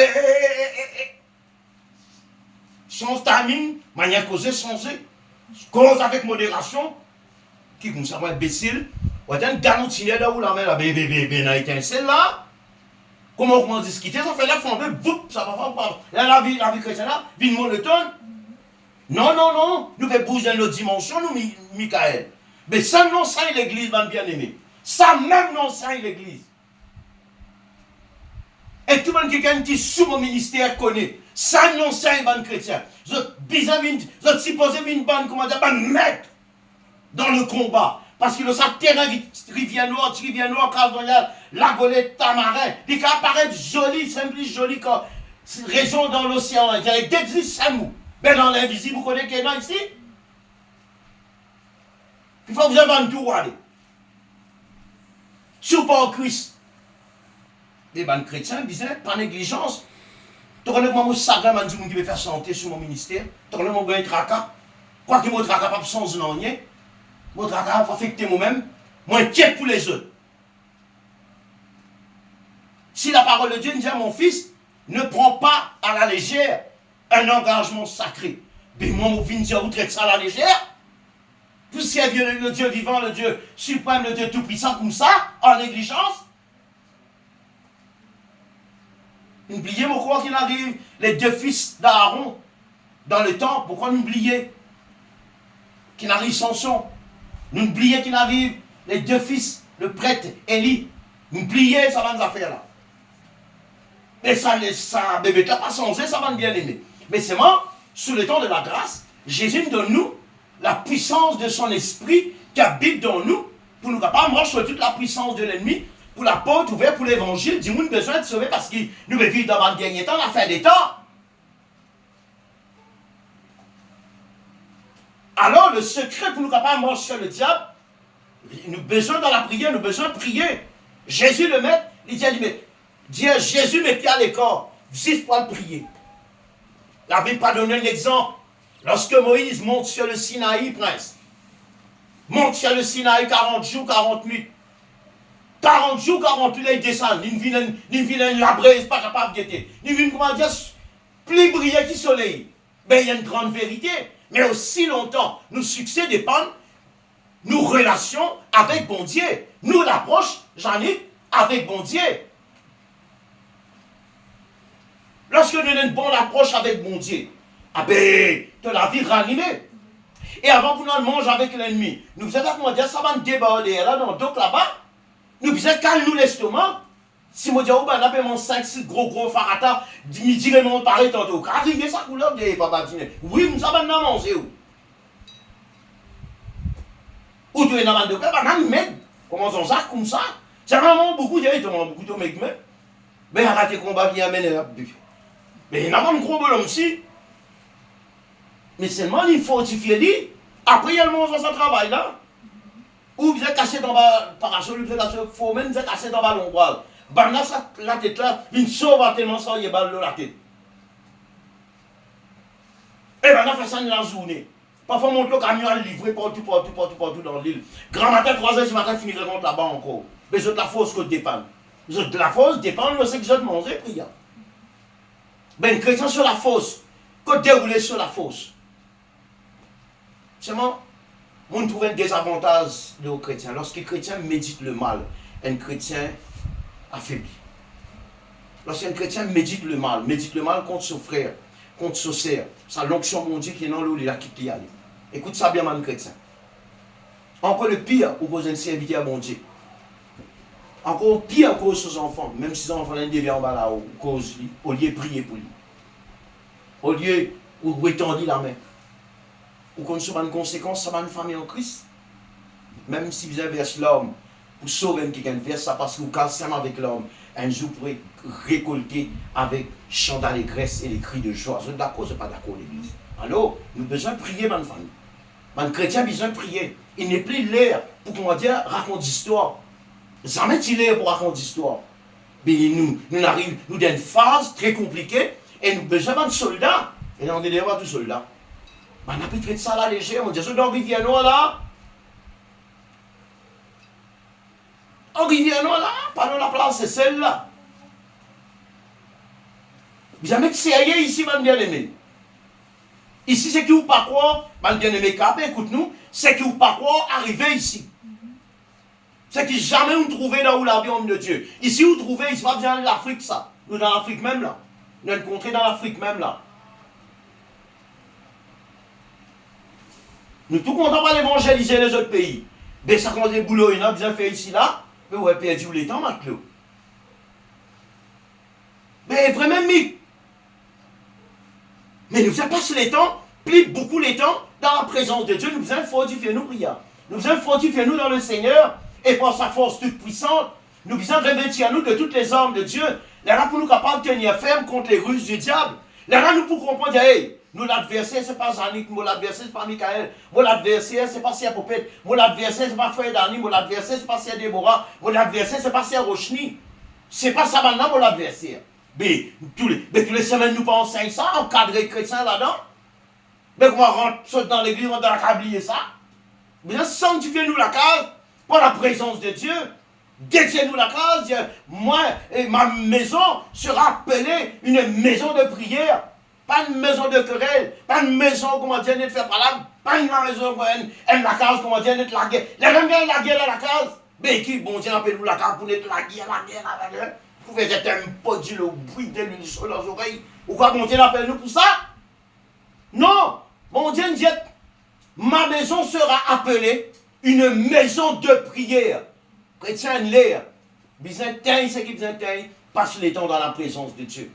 A: change ta mine, manière causer, changer. Cause avec modération, qui comme ça va être imbécile. Ou être un galantinier là où la main, la bébé, n'a étincelle là. Comment on discuter, ça fait la fondée, boum, ça va pas. Là, la vie chrétienne là, vie monotone. Non, nous pouvons bouger dans notre dimension, nous, Michael. Mais ça, non, ça, est l'église, mon bien-aimé. Ça, même, non, ça, est l'église. Et tout le monde qui est sous mon ministère connaît. Ça, non, ça, est bon chrétien. Je suppose une bonne, comment dire, bonne maître dans le combat. Parce que le sac terrain, rivière noire, Casse-Royal, la Golette, Tamarin, il peut apparaître joli, simple, joli, comme région dans l'océan Indien, avec des samou. Mais dans l'invisible, vous connaissez qu'il y a ici? Il faut que vous avez un tour, allez. Sur pas en Christ. Des bandes chrétiens, bizarre, pas négligence. Tu connais comment sacré, man, du monde qui veut faire santé sur mon ministère. Tu connais mon gars, tracas. Quoi que mon tracas, pas sans non, mon tracas va affecter moi-même. Moi, inquiète pour les autres. Si la parole de Dieu dit à mon fils, ne prends pas à la légère un engagement sacré. Mais moi, mon fils dit, vous traitez ça à la légère. Vous servir le Dieu vivant, le Dieu suprême, le Dieu tout-puissant comme ça, en négligence. N'oubliez pourquoi qu'il arrive les deux fils d'Aaron dans le temple. Pourquoi n'oubliez qu'il arrive Samson? N'oubliez qu'il arrive les deux fils, le prêtre Élie. N'oubliez ça va nous affaires là. Mais ça, bébé, tu n'as pas changé, ça va bien aimer. Mais c'est moi, sous le temps de la grâce, Jésus donne nous la puissance de son esprit qui habite dans nous pour nous capables de marcher sur toute la puissance de l'ennemi, pour la porte ouverte pour l'évangile. Du monde besoin de sauver parce que nous vivons dans le dernier temps, la fin des temps. Alors, le secret pour nous capables de marcher sur le diable, nous avons besoin dans la prière, nous avons besoin de prier. Jésus le met, il dit, Dieu, Jésus met pied à l'écart, juste pour le prier. La Bible pas donné l'exemple. Lorsque Moïse monte sur le Sinaï, prince, monte sur le Sinaï 40 jours, 40 nuits, 40 jours, 40 jours, ils descendent. Ils viennent la braise, pas capable de guetter. Ils viennent, comment dire, plus brillant que le soleil. Ben, il y a une grande vérité. Mais aussi longtemps, nos succès dépendent de nos relations avec bon Dieu. Nous, l'approche, Jean-Nic, avec bon Dieu. Lorsque nous avons une bonne approche avec bon Dieu, ah ben, de la vie ranimée. Et avant qu'on en mange avec l'ennemi, nous faisons comment dire, ça va nous déborder là, donc là-bas, nous faisons calmer nous l'estomac. Si moi dis, oh ben, on a mon 5-6 gros farata, midi, on paraît tantôt. Arrivez ça couleur de papa dîner. Oui, nous avons mangé. Ou tu es dans le cas, ben, mais, comment on ça comme ça? C'est vraiment beaucoup de mecs, mais arrêtez le combat qui amène à but. Mais il n'y a pas de gros bonhomme si. Mais seulement il faut fortifier lui. Après il y a le monde dans son travail là. Ou vous êtes caché dans le parasol, vous êtes caché, faut même vous êtes caché dans le ballon. Ben là, la tête là, il sauve tellement ça, il y a balle de la tête. Et ben là, fait ça dans la journée. Parfois, on monte le camion à livrer partout dans l'île. Grand matin, 3h du matin, finir contre là-bas encore. Mais je la fausse que dépend. La fausse dépend de ce que je demande, prière. Ben, chrétien sur la fosse, que dérouler sur la fosse. Seulement, on trouve un désavantage de chrétiens. Lorsqu'un chrétien médite le mal, un chrétien affaibli. Lorsqu'un chrétien médite le mal contre son frère, contre son sœur, sa l'onction mon Dieu qui est dans l'eau, il a quitté aller. Écoute ça bien, mon chrétien. Encore le pire, vous posez une serviteur à mon Dieu. Encore pire cause ses enfants, même si les enfants deviennent en bas là, au lieu de prier pour lui. Au lieu de étendre la main. Ou qu'on soit une conséquence, ça va une famille en Christ. Même si vous avez l'homme, pour sauver quelqu'un de ça parce que vous cassez avec l'homme, un jour vous pourrez récolter avec chant d'allégresse et les cris de joie. Vous êtes d'accord, vous n'êtes pas d'accord l'église. Alors, nous avons besoin de prier, ma famille. Les chrétiens ont besoin de prier. Il n'est plus l'air pour qu'on dire raconte d'histoire. Jamais il est pour raconter d'histoire. Mais nous arrivons dans une phase très compliquée et nous avons besoin de soldats. Et là, on est déjà tous soldats. On a pu traiter ça là léger. On dit, dans Rivière Noire là. En Rivière Noire là, pas dans la place, c'est celle-là. Jamais que c'est ailleurs ici, mon bien-aimé. Ici, c'est qui ou pas quoi, mon bien-aimé Capé, écoute-nous, c'est qui ou pas quoi arriver ici. C'est que jamais vous trouvez là où la vie homme de Dieu. Ici, vous trouvez, il se va bien l'Afrique, ça. Nous, dans l'Afrique même là. Nous avons rencontré dans l'Afrique même là. Nous tout contents pas d'évangéliser les autres pays. Mais ça commence des boulots, il a bien fait ici là. Mais vous avez perdu les temps maintenant. Mais vraiment, mais nous avons passé les temps, plus beaucoup les temps, dans la présence de Dieu. Nous faisons fortifier nous, prière. Nous faisons fortifier nous dans le Seigneur. Et par sa force toute puissante, nous visons revêtir nous de toutes les armes de Dieu. Là, pour nous capables de tenir ferme contre les ruses du diable. Là, nous pour comprendre, hey, nous l'adversaire, c'est pas Zanik, mon l'adversaire, c'est pas Michael, mon l'adversaire, c'est pas Sia Popette, mon l'adversaire, c'est pas Frère Dani, mon l'adversaire, c'est pas Sia Déborah, mon l'adversaire, c'est pas Sia Rochni. C'est pas ça maintenant, mon adversaire. Mais tous les semaines, nous pensons ça, encadrer les chrétiens là-dedans. Mais comment rentrer dans l'église, on doit accabler ça. Mais sanctifiez-nous la case. Pour la présence de Dieu, détiens-nous la case, moi et ma maison sera appelée une maison de prière, pas une maison de querelle, pas une maison, comment dire, de faire parler, pas une maison, la case, comment dire, de la guerre. La même guerre, la guerre à la case, mais qui, bon Dieu, appelle-nous la case pour être la guerre. Vous pouvez être un peu de le bruit de l'unisson dans les oreilles. Ou quoi, bon Dieu, appelle-nous pour ça? Non, bon Dieu dit, ma maison sera appelée une maison de prière. Chrétien, l'air. Byzantin, c'est qui Byzantin? Passe les temps dans la présence de Dieu.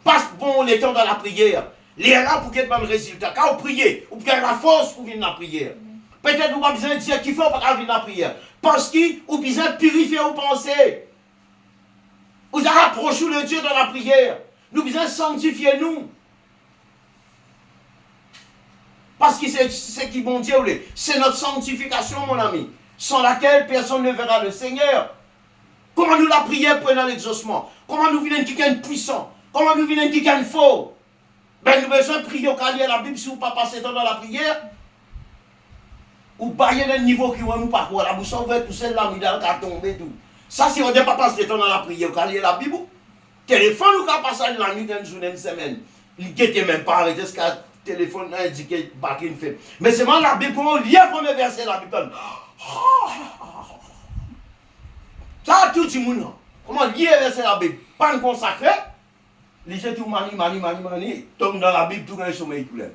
A: Passe bon les temps dans la prière. L'air là pour qu'il y ait le résultat. Quand vous priez, vous avez la force pour venir dans la prière. Peut-être vous avez besoin de dire qu'il faut pas venir dans la prière. Parce qu'il vous besoin de purifier vos pensées. Vous avez rapproché le Dieu dans la prière. Nous besoin de sanctifier nous. Parce que c'est ce qui bon Dieu voulait. C'est notre sanctification, mon ami, sans laquelle personne ne verra le Seigneur. Comment nous la prière prenant l'exaucement? Comment nous venons quelqu'un de puissant? Comment nous venons quelqu'un de faux? Ben nous besoin de prier au cas à la Bible si vous ne pas passer temps dans la prière. Ou bailler le niveau qui va nous parcourir. La bouche ouverte, tout celle-là, il a tomber tout. Ça, c'est on ne pas passer le temps dans la prière, quand il y a la Bible. Téléphone ou quand passer la nuit d'une journée, une semaine. Il n'était même pas arrêté ce que le téléphone a indiqué qu'il fait. Mais c'est moi la Bible pour lire le premier verset de la Bible. Ça, tout le monde. Comment lire le verset de la Bible? Pas consacré. Les gens tout mani, tombent dans la Bible, tout le sommeil, tout le.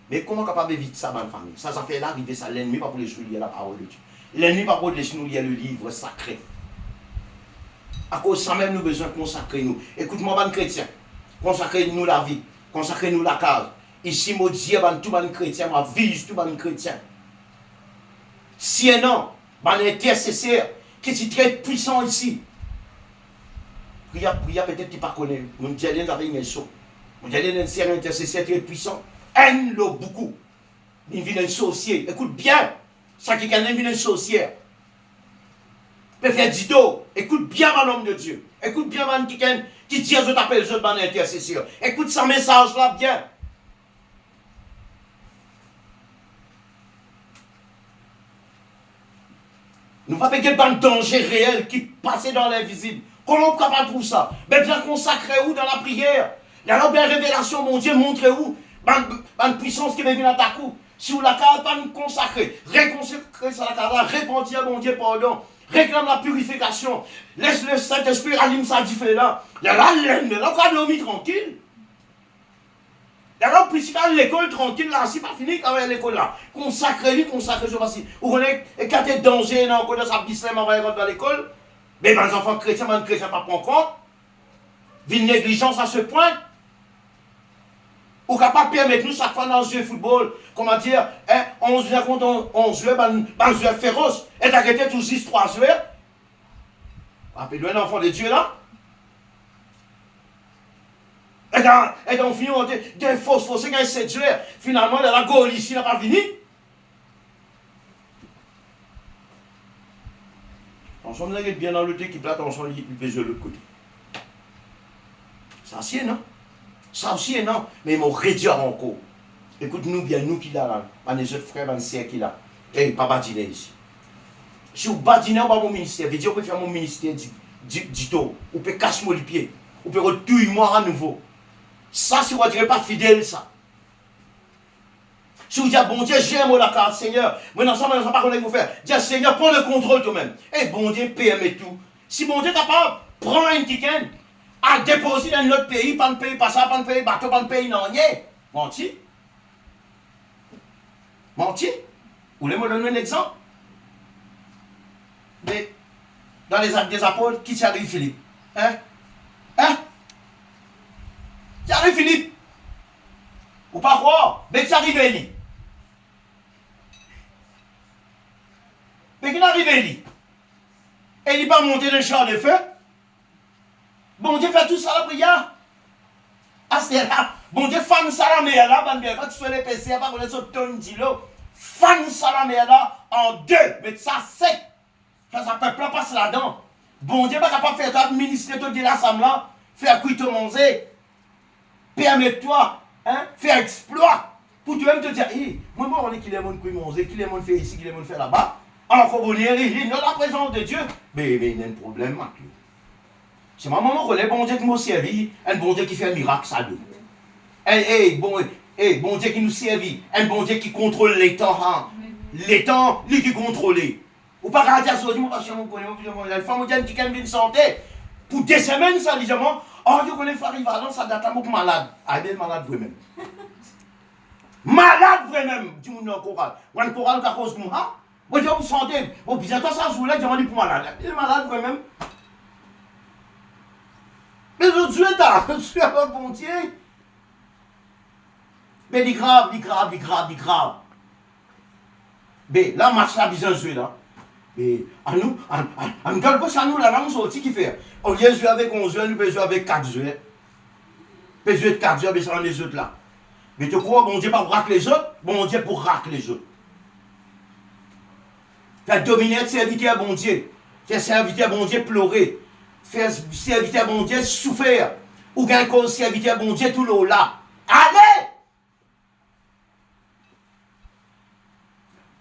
A: Mais comment capable de vivre ça dans la famille? Ça fait l'arrivée, ça l'ennemi, pas pour les lire la parole de Dieu. L'ennemi, pas pour les nous lire le livre sacré. À cause de ça même, nous avons besoin de consacrer nous. Écoute-moi, bon chrétien, consacrez nous la vie, consacrez nous la case. Ici, mon Dieu, tout bon chrétien, ma vie, tout bon chrétien. Si un an, bon intercesseur, qui est très puissant ici. Prière peut-être qu'il ne connaît pas. Mon Dieu, il avait une chose. Mon Dieu, il est un intercesseur très puissant. Aime-le beaucoup. Il vient un sorcier. Écoute bien. Ça qui vient un sorcier. Peut faire dito. Écoute bien, mon homme de Dieu. Écoute bien, mon qui dit je t'appelle, je t'appelle intercesseur. Écoute ce message-là bien. Nous ne pouvons pas avoir un danger réel qui passe dans l'invisible. Comment on peut pas trouver ça? Mais bien consacré où dans la prière? Il y a bien révélation, mon Dieu, montre où? Une puissance qui vient dans ta cou. Si vous la carte, pas nous consacrer. Réconsacrer ça la carte, répondre à mon Dieu, pardon. Réclame la purification. Laisse le Saint-Esprit allume ça du feu là. Il y a la laine, là, on va dormir tranquille. Il y a là, puis à l'école tranquille là, c'est pas fini quand même l'école là. Consacrez-lui, consacrez je sais. Vous connaissez, et quand il y a danger, on connaît ça, bislam, on va dans l'école. Mais les enfants chrétiens, les chrétiens pas prendre compte. Une négligence à ce point. Ou capable de permettre nous chaque fois dans le jeu de football, comment dire, 11 joueurs contre 11 joueurs, un joueur féroce, et t'arrêter tous 6, 3 joueurs. Appelez-le un enfant de Dieu là. Et on finit de fausses, il y a 7 joueurs. Finalement, la goal ici n'a pas fini. Attention, vous êtes bien dans l'autre équipe là, attention, il peut jouer de l'autre côté. Ça aussi, non? Ça aussi, non? Mais ils m'ont réduit encore. Écoute-nous bien, nous qui là, les autres frères, les sœurs qui là. Et pas badiner ici. Si vous badinez, on va mon ministère. Vous dites, on peut faire mon ministère du tout. On peut casser mon pied. On peut retourner moi à nouveau. Ça, si vous ne direz pas fidèle, ça. Si vous dites, bon Dieu, j'aime la carte, Seigneur. Maintenant, ça, pas qu'on vous faire. Dis, Seigneur, prends le contrôle toi-même. Et bon Dieu, permet tout. Si bon Dieu est capable, prends un ticket, à déposer dans notre pays, pas de pays, pas ça, pas de pays, bateau, pas de pays, non, rien. Menti. Menti. Vous voulez me donner un exemple? Mais, dans les actes des apôtres, qui s'est arrivé, Philippe? Hein? Hein? Qui arrive, Philippe? Ou pas croire? Mais qui arrive, Élie? Mais qui arrive, Élie? Élie pas monté dans le champ de feu? Bon Dieu fait tout ça la prière. Ah, c'est là. Bon Dieu fan ça la mer là. Quand tu fais les PC, pas connaître ce tonne d'îlot. Fan ça la mer là en deux. Mais ça sec. Ça peut pas passer là-dedans. Bon Dieu pas capable de faire administrer tout de l'assemblée là. Faire cuire tout manger. Permets-toi. Hein? Faire exploit. Pour toi-même te dire, moi, on est qu'il est mon cuire manger, qu'il est mon fait ici, qu'il est mon fait là-bas. Alors, faut venir, il dans la présence de Dieu. Mais il y a un problème, Mathieu. C'est ma maman qui est bon Dieu qui m'a servi, un bon Dieu qui fait un miracle, ça nous. Bon Dieu qui nous servit, un bon Dieu qui contrôle les temps. Hein. Les temps, lui qui contrôle. Ou pas qu'à dire ça, je ne sais pas si on connaît, une femme qui a une santé. Pour des semaines, ça, disons, oh, je connais Fariva, ça date à moi malade. Ah, bien malade vraiment. Malade vraiment, dis-moi non, choral. Ou un choral qui a cause de moi. Moi, je vous sentez, bon, bientôt ça, je voulais, je m'en dis pour malade. Il est malade vraiment. Mais Dieu est là, je suis un bon Dieu. Mais il est grave. Mais là, marche là, besoin de jouer là. Mais à nous, à nous, à nous, la langue sortie qui fait. Au lieu de jouer avec 11 joueurs, nous pouvons jouer avec 4 joueurs. Nous pouvons jouer avec 4 joueurs, mais sans les autres là. Mais tu crois, bon Dieu, pas pour racle les autres, bon Dieu pour racle les autres. Faire dominer serviteur, bon Dieu. Faire serviteur, bon Dieu, pleurer. Faire serviteur, bon Dieu, souffrir. Ou bien qu'on serviteur, bon Dieu, tout l'eau là. Allez!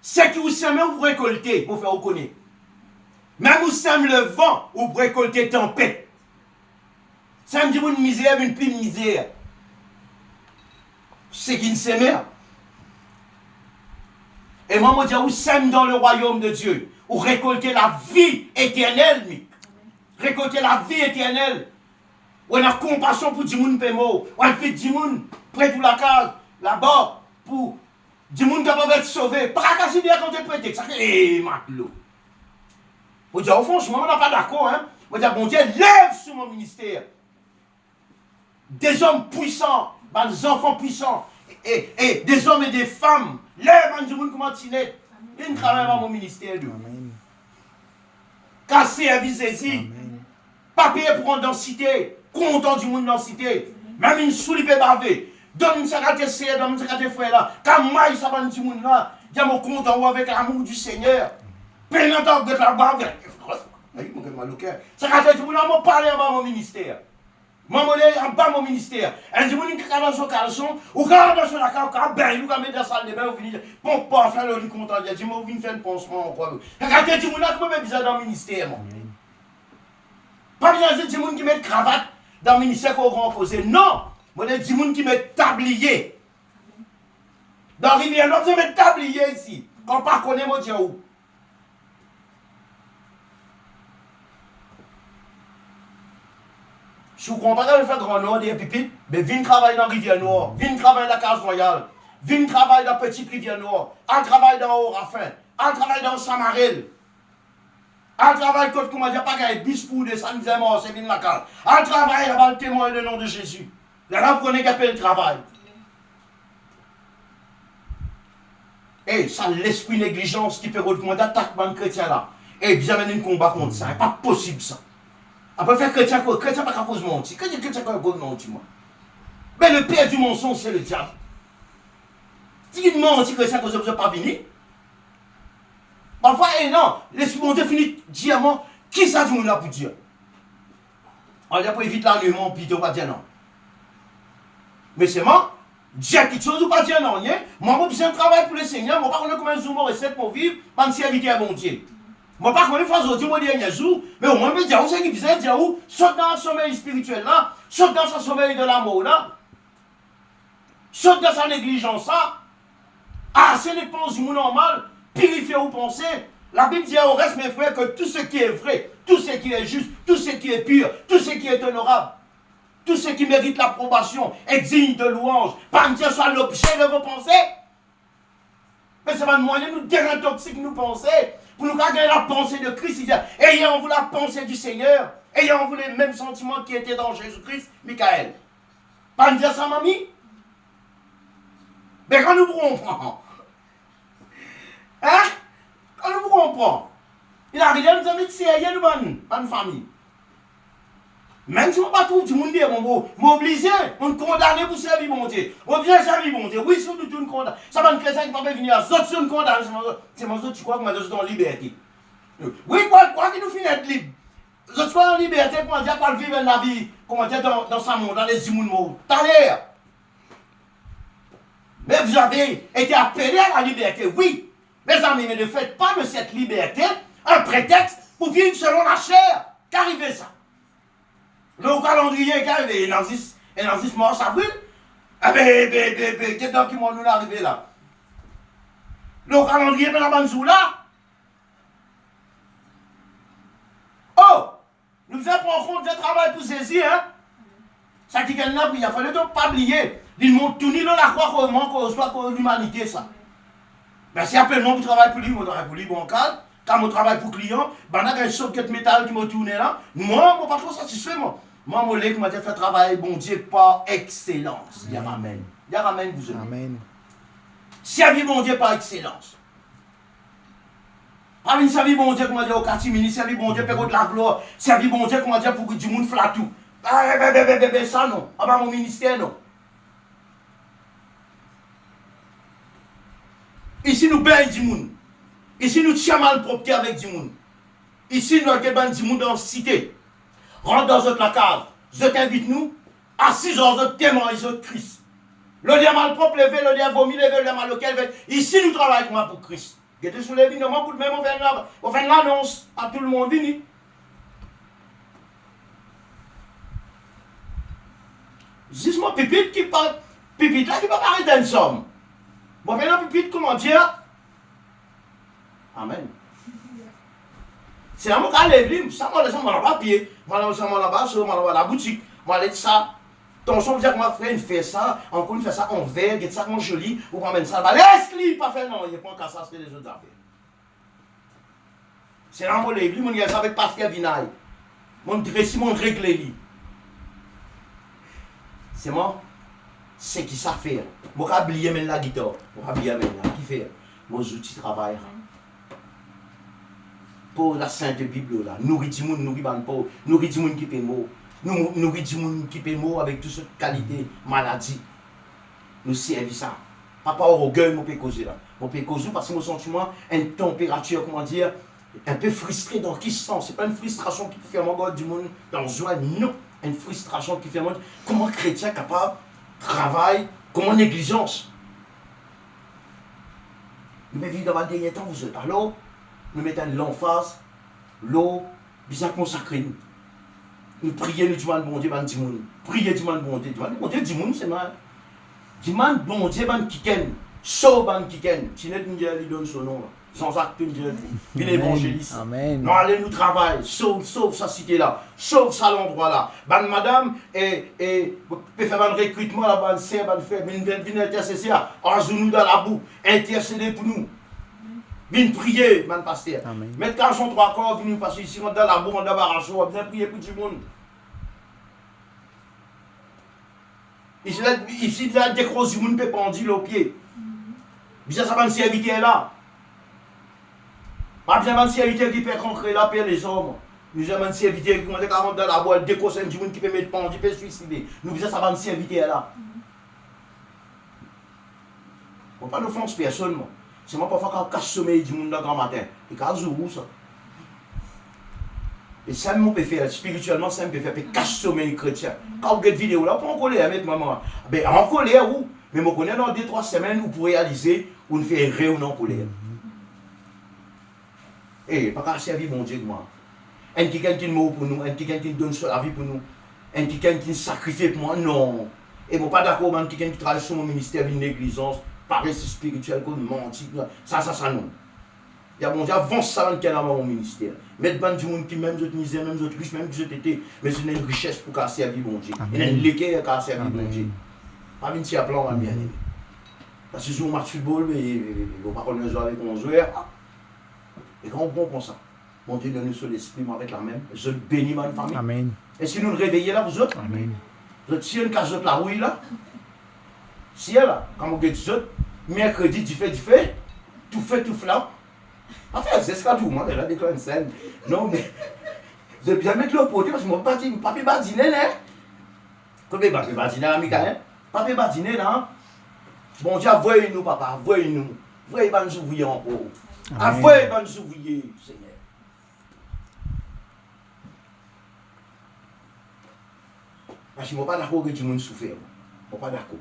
A: C'est que vous savez vous récoltez pour faire reconnaître. Même où sème le vent, ou récolter tempête. Ça me dit une misère, une pluie de misère. C'est qui ne sème. Et moi, je dis, où sème dans le royaume de Dieu, ou récolter la vie éternelle, récolter la vie éternelle. On a compassion pour du monde pémo. On fait du monde près de la case, là-bas, pour du monde qui va être sauvé. Pas qu'à bien quand tu prêté. Ça fait, matelot. On dit, franchement, on n'est pas d'accord. Hein? On dit, bon Dieu, lève sur mon ministère. Des hommes puissants, des enfants puissants, et des hommes et des femmes. Lève du monde comme Antinette. Ils ne travaillent pas mon ministère. Casser un vis-à-vis. Pas payer pour une densité. Content du monde dans la cité. Même une soulipe bavée. Donne sa carte sœur, donne sa carte frère là. Quand moi, ça va du monde là. Dis mon content avec l'amour du Seigneur. Prenant de la bave. Ça carte du monde là, moi parler en bas mon ministère. Moi, en bas mon ministère. Un du monde qui a dans son caleçon, ou quand dans son accord, quand ben, ou quand met dans la salle de bain, ou venir. Bon, pas faire le content. Dis moi, vous faire un pansement. Ça carte du monde là, comment bizarre dans le ministère, moi. Pas bien dire du monde qui met cravate. Dans le ministère qu'on va poser. Non! Moi, je dis des gens qui mettent tablier. Dans Rivière Nord, ils mettent tablier ici. Quand on ne connaît pas, moi, je dis où? Si vous ne comprenez pas de faire Grand Nord et Pipit, mais viens travailler dans Rivière Nord, viens travailler dans la Case Royale, viens travailler dans Petite Rivière Nord, un travail dans Haut-Raffin, un travail dans Samarel. Un travail quand comment dire pas gagner bis pour des samedis morts, c'est bien la case. Un travail là-bas le témoin le nom de Jésus. Là vous connaissez qu'appelle le travail. Et ça l'esprit négligence qui peut recommander attaque man chrétien là. Et bien mener un combat contre ça, c'est pas possible ça. Après faire chrétien pas qu'à cause mentir. Quand chrétien pas cause mentir moi. Mais le père du mensonge c'est le diable. Si il ment chrétien cause vous pas venir. Parfois, non, l'esprit de Dieu finit diamant. Qui ça dit là pour dire? On dit pour éviter l'ennuement, puis on va dire non. Mais c'est moi, Dieu quelque chose ou pas dire non, moi, je besoin de travail pour le Seigneur, moi, je ne sais pas comment je recette pour vivre, pour me servir à mon Dieu. Moi, pas connaître faire aujourd'hui, mon dernier jour, mais au moins, je me dis, c'est qui besoin de dire où, saute dans le sommeil spirituel là, saute dans son sommeil de l'amour là, saute dans sa négligence là, c'est les pensées du monde normal. Purifier vos pensées. La Bible dit au reste, mes frères, que tout ce qui est vrai, tout ce qui est juste, tout ce qui est pur, tout ce qui est honorable, tout ce qui mérite l'approbation est digne de louange. Pas que ce soit l'objet de vos pensées. Mais c'est pas un moyen de nous désintoxiquer nos pensées. Pour nous garder la pensée de Christ. Il dit, ayant vous la pensée du Seigneur, ayant vous les mêmes sentiments qui étaient dans Jésus-Christ, Michael. Pas me dire ça, mamie? Mais quand nous comprenons, hein? Quand nous comprenons, il a rien nous a mis de sérieux, une famille. Même si on ne pas trouver du monde, on obligé, on condamné pour servir mon Dieu. On obligé de servir mon Dieu. Oui, surtout tout le condamné. Ça va une chrétien qui ne peut pas venir à d'autres sur une condamné. C'est mon tu crois que je suis en liberté. Oui, quoi qu'il nous finisse d'être libre. Je suis en liberté pour dire pas vivre la vie, comment dire, dans sa monde, dans les immondes. T'as l'air. Mais vous avez été appelé à la liberté, oui. Mes amis, mais ne faites pas de cette liberté un prétexte pour vivre selon la chair. Qu'arrivait ça? Le calendrier qui arrive, et Nancis mort avril. Ah ben, qu'est-ce qui m'a nous arrivé là? Le calendrier de la banzou là. Oh! Nous faisons prendre compte de travail pour saisir, hein? Ça qui est là, il a fallu donc pas oublier. Ils m'ont tourné dans la croix qu'on soit pour l'humanité, ça. Mais si après moi, vous travaillez pour lui, moi, je travaille pour lui, bon calme. Quand je travaille pour le client, ben, il y a un socket métal qui m'a tourné là. Moi, je ne suis pas trop satisfait, moi. Moi, je suis fait travail, bon Dieu, par excellence. Il y a amen. Il y a amen, vous aimez. Amen. Servir bon Dieu par excellence. Pas une servir bon Dieu, comment dire, au catimini, servir bon Dieu, pour de la gloire. Servir bon Dieu, comment dire, pour que du monde flatte tout. Ça non. Ah ben, mon ministère, non. Ici, nous baignons du monde. Ici, nous tiens mal propreté avec du monde. Ici, nous avons du monde dans la cité. Rentre dans votre cave. Je t'invite, nous, à 6 heures, je témoin, je Christ. Le lien mal propre, levé, le lien vomi, levé, le lien mal levé. Ici, nous travaillons pour Christ. Qui était sous les vignements, pour même on fait l'annonce à tout le monde, vini. Dis-moi, pipite qui parle, pipite là qui va arrêter une somme. Bon, maintenant, pipite, comment dire? Amen. C'est un mot qui a l'église, ça m'a laissé mon papier, m'a laissé mon là-bas, m'a la boutique, m'a laissé ça. Ton son veut dire que ma frère fait ça, encore une fait ça en verre, get ça mon joli, ou pas mettre ça là-bas. Laisse-lui, pas faire non, il n'y a pas qu'à ça, c'est les autres affaires. C'est un mot l'église, mon gars, avec Pascal Vinaille. Mon dressé, mon réglé. C'est moi, c'est qui ça fait. Moi, je vais oublier même la guitare, moi, je vais oublier même la qui fait. Mon outils travail. Pour la Sainte Bible, là, nourrir du monde, nourrir du monde qui paie mot, nourrir du monde qui paie mot avec toute cette qualité, maladie. Nous servir ça. Pas au orgueil, mon peut causer là. Mon peut causer parce que mon sentiment, une température, comment dire, un peu frustré dans qui se sent. C'est pas une frustration qui fait mon God du monde dans joie, non. Une frustration qui fait mon comment chrétien capable, travail, comment négligence. Mais vivre dans le dernier temps, vous êtes alors. Nous mettons l'emphase, l'eau, bien consacré nous. Nous prions le dimanche bon Dieu, ban Dimoun. Priez dimanche bon Dieu, bon Dieu, Dimoun c'est mal. Dimanche bon Dieu, ban Kiken. Sauf ban Kiken. Tinet nous lui donne son nom. Jean-Jacques Tundier, il est évangéliste.
B: Amen.
A: Non, allez nous travailler. Sauve sa cité là. Sauve ça l'endroit là. Ban madame, et peut faire un recrutement là, ban sœur, ban frère, venez intercéder. Enjou nous dans la boue. Intercéder pour nous. Viens prier, man pasteur. Mettre garçon trois corps, viens passer ici, on dans la boue, on dans la barrage, on viens prier pour tout le monde. Ici, il y a des grosses du monde qui pendent au pied. Bien, ça va une serviteur là. Pas bien, une serviteur qui peut concrétiser la paix les hommes. Nous avons une serviteur qui peut 40 dans la boîte, des grosses du monde qui peut mettre pendant, qui peut se suicider. Nous, bien, ça va une serviteur là. On ne peut pas nous faire personne, moi. C'est moi parfois quand je casse sommeil du monde le grand matin. Et quand je joue ça. Et ça me peut faire, spirituellement, ça me peut faire, casse sommeil chrétien. Quand vous regardez cette vidéo là, on peut en colère avec maman. Ben en colère, ou, mais je connais dans 2-3 semaines, vous pouvez réaliser, ou nous faire réunion en colère. Et pas qu'à servir mon Dieu, moi. Un quelqu'un qui meurt pour nous, un quelqu'un qui donne la vie pour nous, un quelqu'un qui sacrifie pour moi, non. Et je ne suis pas d'accord avec quelqu'un qui travaille sur mon ministère d'une négligence. Paresse spirituelle comme menti, ça non. Il y a mon Dieu, avance ça dans mon ministère. Mettre ban du monde qui même d'autres misères, même d'autres riches, même qui étaient, mais c'est une richesse pour qu'à servir mon Dieu. Il y a une léguée à servir mon Dieu. Pas une petite plan, bien aimé. Parce que si on match football, mais on ne va pas connaître jouer avec mon joueur. Et quand on prend comme ça, mon Dieu donne nous sur l'esprit avec la même. Je bénis ma famille.
B: Amen.
A: Est-ce que nous nous réveillons là, vous autres?
B: Amen.
A: Vous êtes si une case de la rouille là? Si elle là, quand vous dites mercredi, tu fais, tout là. Enfin, c'est ce qu'il y a tout le monde, elle a déclaré une scène. Non, mais je vais bien mettre le poté parce que mon papi va dîner là. Comment papi va dîner là, Michael? Papi va dîner là. Bon Dieu, voyez-nous, papa, voyez-nous. Voyez, va nous ouvrir encore. Voyez, va nous ouvrir, Seigneur. Parce que je ne suis pas d'accord que tout le monde souffre. Je ne suis pas d'accord.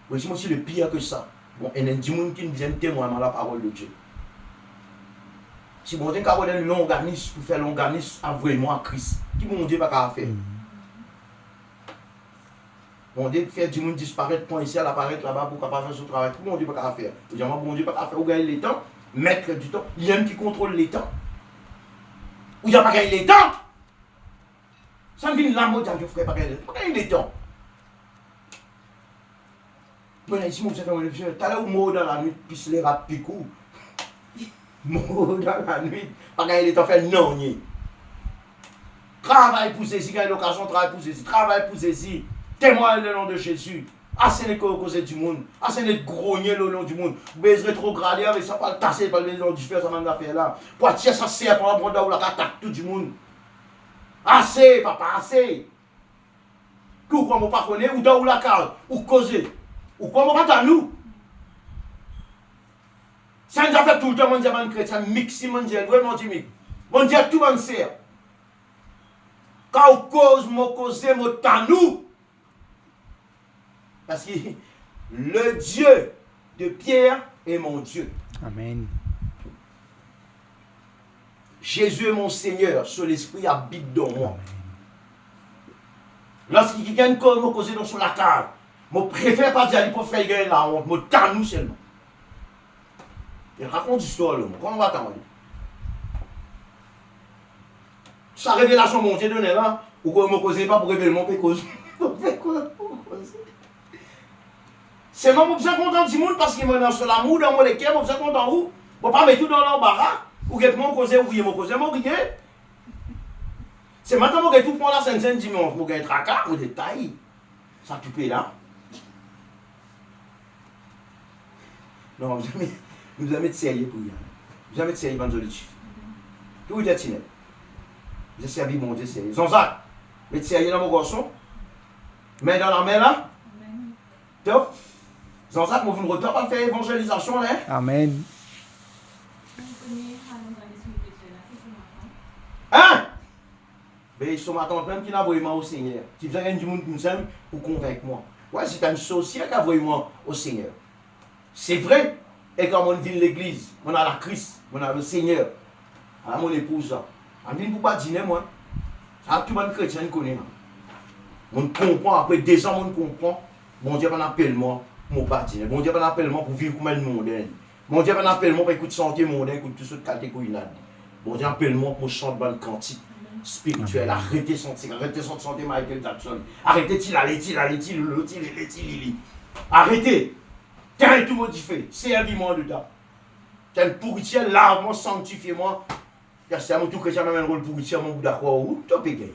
A: Mais si c'est le pire que ça, bon, il y a des gens qui viennent témoigner la parole de Dieu. Si bon Dieu a un longanisme pour faire longanisme à vraiment à Christ, qui bon Dieu pas faire? Bon Dieu fait du monde disparaître, point ici, elle apparaît là-bas pour capable faire son travail. Tout mon Dieu pas faire. Bon Dieu pas faire. Ou gagner les temps, mettre du temps. Il y a un qui contrôle les temps. Ou il n'y a pas gagné les temps. Ça ne vient de la mode, je ne ferai pas gagner les temps. Bon, ici, vous savez, tout à l'heure, mot dans la nuit, puis les rap picou. Mot dans la nuit, pas gagner les temps, faire non. Travail pour ceci, gagne l'occasion, travail pour ceci, travail pour ceci. Témoigne le nom de Jésus. Assez de causer du monde, assez de grogner le nom du monde. Vous pouvez rétrograder avec ça, pas le tasser par le nom du fer, ça m'a fait là. Pour tirer ça, c'est pour prendre la attaque tout du monde. Assez, papa, assez. Que vous ne pas connaître, ou dans la carte, ou causer. Ou comment pas dans nous? Ça nous a fait tout le temps, mon Dieu, mon chrétien, mixi, mon Dieu, vraiment timide. Mon Dieu, tout le monde sert. Quand on cause, mon cause, mon dans nous. Parce que le Dieu de Pierre est mon Dieu.
B: Amen.
A: Jésus est mon Seigneur, sur l'Esprit habite dans moi. Lorsqu'il y a une cause, me cause dans la cave, je préfère pas dire pour faire gagner la honte, je t'en seulement. Il raconte l'histoire, comment on va t'en dire? Sa révélation, mon Dieu, donné là, ou qu'on me cause pas pour révéler mon pécose. C'est moi, je suis content du monde parce qu'il me lance l'amour dans mon équerre, je suis content où? Je ne pas mettre tout dans l'embarras, ou que mon cause, ou mon cause, mon riez. C'est maintenant que tout prend la 5e dimanche, je vais tracas, ou des tailles. Ça tu peux là. Non, vous allez être sérieux pour lui. Vous allez être sérieux, évangélique. Tout est atiné. Vous avez servi mon Dieu sérieux. Zonzak, mettez sérieux dans mon garçon. Main dans la main là. Top. Zonzak, moi, vous ne retournez pas faire évangélisation là.
B: Amen.
A: Hein? Mais ce matin, même qui n'a vraiment au Seigneur. Qui vient du monde nous aime pour convaincre moi. Ouais, c'est un social qui a vraiment au Seigneur. C'est vrai. Et quand on vient de l'église, on a la Christ, on a le Seigneur. Alors mon épouse, on vient pour pas dîner, moi. Ça, tout le monde chrétien connaît. On comprend, après 2 ans, on comprend. Mon Dieu, on appelle moi pour pas dîner. Mon Dieu, on appelle moi pour vivre comme un mondain. Mon Dieu, on appelle moi pour écouter santé mondain, écouter toutes sortes de catégories. Mon Dieu, appelle moi pour chanter bonne quantité spirituelle. Arrêtez santé Michael Jackson. Arrêtez Arrêtez. Tiens, tout modifié. Servis-moi dedans. Tiens, pourritière, lave-moi, sanctifie-moi. C'est à mon tour que j'ai même un rôle pourritière, mon bout d'accord. Où tu peux gagner?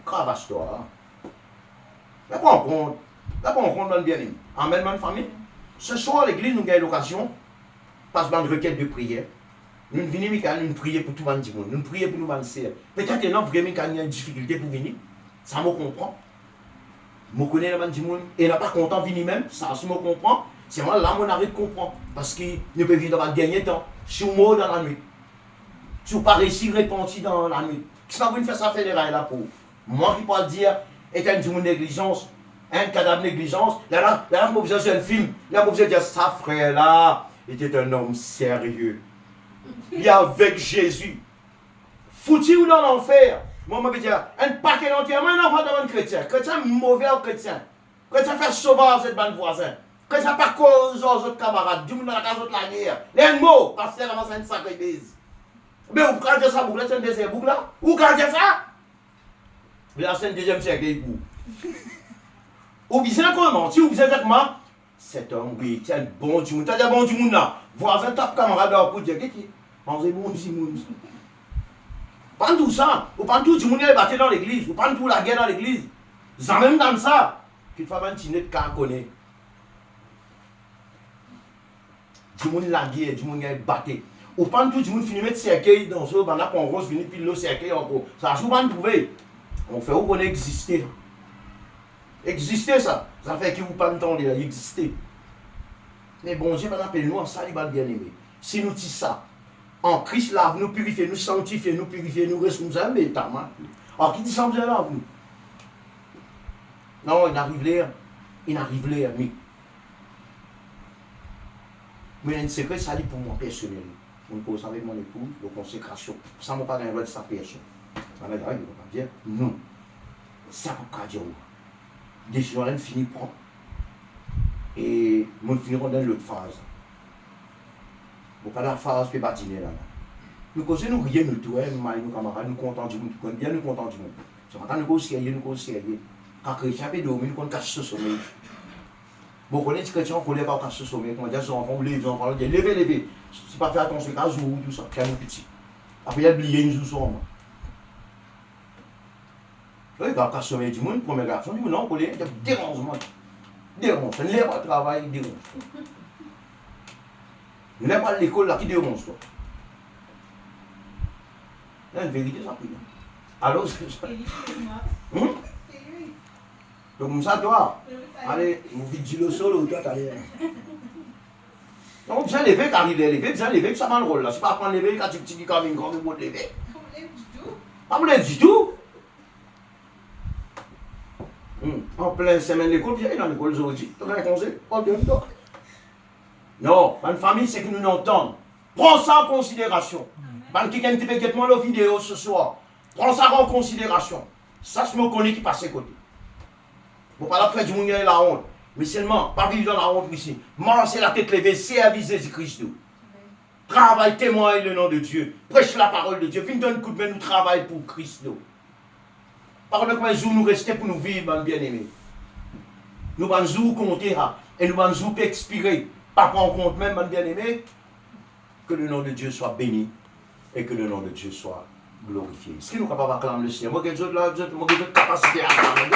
A: Cravache-toi. Là, pas en compte. Là, pas en compte, mon bien-aimé. Amen, ma famille. Ce soir, à l'église, nous avons l'occasion, parce qu'on a une requête de prière. Nous venons, nous prier pour tout le monde. Nous prions pour nous lancer. Peut-être que nous vraiment qu'il y a une difficulté pour venir. Ça me comprend. Je connais le monde et n'a pas content de venir même. Ça, je me comprends. C'est moi là, on arrête de comprendre. Parce que nous pouvons vivre dans le dernier temps. Si on meurt dans la nuit. Si on ne pas réussir à répondre dans la nuit. Qu'est-ce que vous faites ça fédéral là pour? Moi qui peux dire, est un monde négligence, un cadavre négligence. Là, je me faisais sur un film. Là, je me faisais dire, ça frère là, était un homme sérieux. Il est avec Jésus. Foutu ou dans l'enfer. Moi, je me dis, un paquet entièrement, un enfant de chrétien. Chrétien mauvais ou chrétien. Chrétien fait sauvage cette bande voisin. Chrétien pas cause aux autres camarades. Du monde dans la case de la guerre. Les mots, parce que c'est une sacrée bise. Mais vous gardez ça, vous c'est un deuxième boucle là. Vous gardez ça. Là, c'est un deuxième siècle pour. Ou bien comment, si vous êtes avec moi, cet homme, oui, tiens, bon du monde. Tu as dit bon du monde là. Voisin, tape camarade pour dire, qu'est-ce que mangez bon du monde. Pas tout ça, ou pas tout du monde qui est battu dans l'église, ou pas tout la guerre dans l'église. Ça même dans ça, qu'il faut un petit net qu'à connaître. Du monde la guerre, du monde qui est battu. Ou pas tout du monde finit mettre cercueil dans ce, on a pour rose, finit puis le cercueil encore. Ça a souvent trouvé. On fait où qu'on exister. Exister ça, ça fait que vous pas le temps d'exister. Mais bon Dieu va appeler nous en ça, il va bien aimer. Si nous disons ça, en Christ lave, nous purifier, nous sanctifier, nous purifier, nous ressourcer, mais t'as mal. Alors qui dit ça, vous là, vous? Non, il arrive là, mais. Mais il y a un secret, ça dit pour moi personnel. On pose avec mon épouse, de consécration. Ça ne m'a pas gagné de sa personne. Ça ne va pas dire non. Ça ne va pas dire oui. Décision, elle finit prendre. Et nous finirons dans l'autre phase. Bon, pas la phase qui est bâtie là. Nous causons nous rien, nous tous, nous camarades, nous contents du monde, nous bien nous contents du monde. Ce matin, nous causons sérieux. Quand chrétien fait dormir, nous casse ce sommeil. Bon, on est chrétien, on ne pas casser ce sommeil. Comment dire, les enfants, les enfants, levez. C'est pas faire attention, quand jour, tout ça, quand nous petit. Après, il y a oublié une jour sur moi. Oui, quand on sommeil du monde, premier garçon, du monde, non, il y a dérangement. Dérange, on n'est pas au travail, il dérange. On n'est pas à l'école, là, qui dérange, toi. Il y a une vérité, ça, puis. Alors, c'est ça. Donc, comme ça, toi, allez, vous vite le sol, toi, t'as l'air. Donc, bien levé, quand il est levé, bien levé, ça m'a le rôle, là. C'est pas prendre levé, quand tu dis quand il va lever. Pas me lève du tout. En pleine semaine d'école, puis il est dans l'école aujourd'hui. Tu as un conseil, pas bien, toi. Non, ma famille, c'est que nous l'entendons. Prends ça en considération. Ban qui peut get moi la vidéo ce soir. Prends ça en considération. Ça, je me connais qui passe à côté. Bon, pas la faire du monde la honte. Mais seulement, pas vivre dans la honte ici. Marcher la tête levée, servir Jésus-Christ. Travaille, témoigne le nom de Dieu. Prêche la parole de Dieu. Viens donner un coup de main, nous travaillons pour Christ. Par contre, jour nous rester pour nous vivre, bien-aimés. Nous allons jour compter et nous allons jour expirer. Pas prendre en compte même, bien-aimés, que le nom de Dieu soit béni et que le nom de Dieu soit glorifié. Est-ce que nous sommes capables d'acclamer le Seigneur? Moi, j'ai de capacité à acclamer.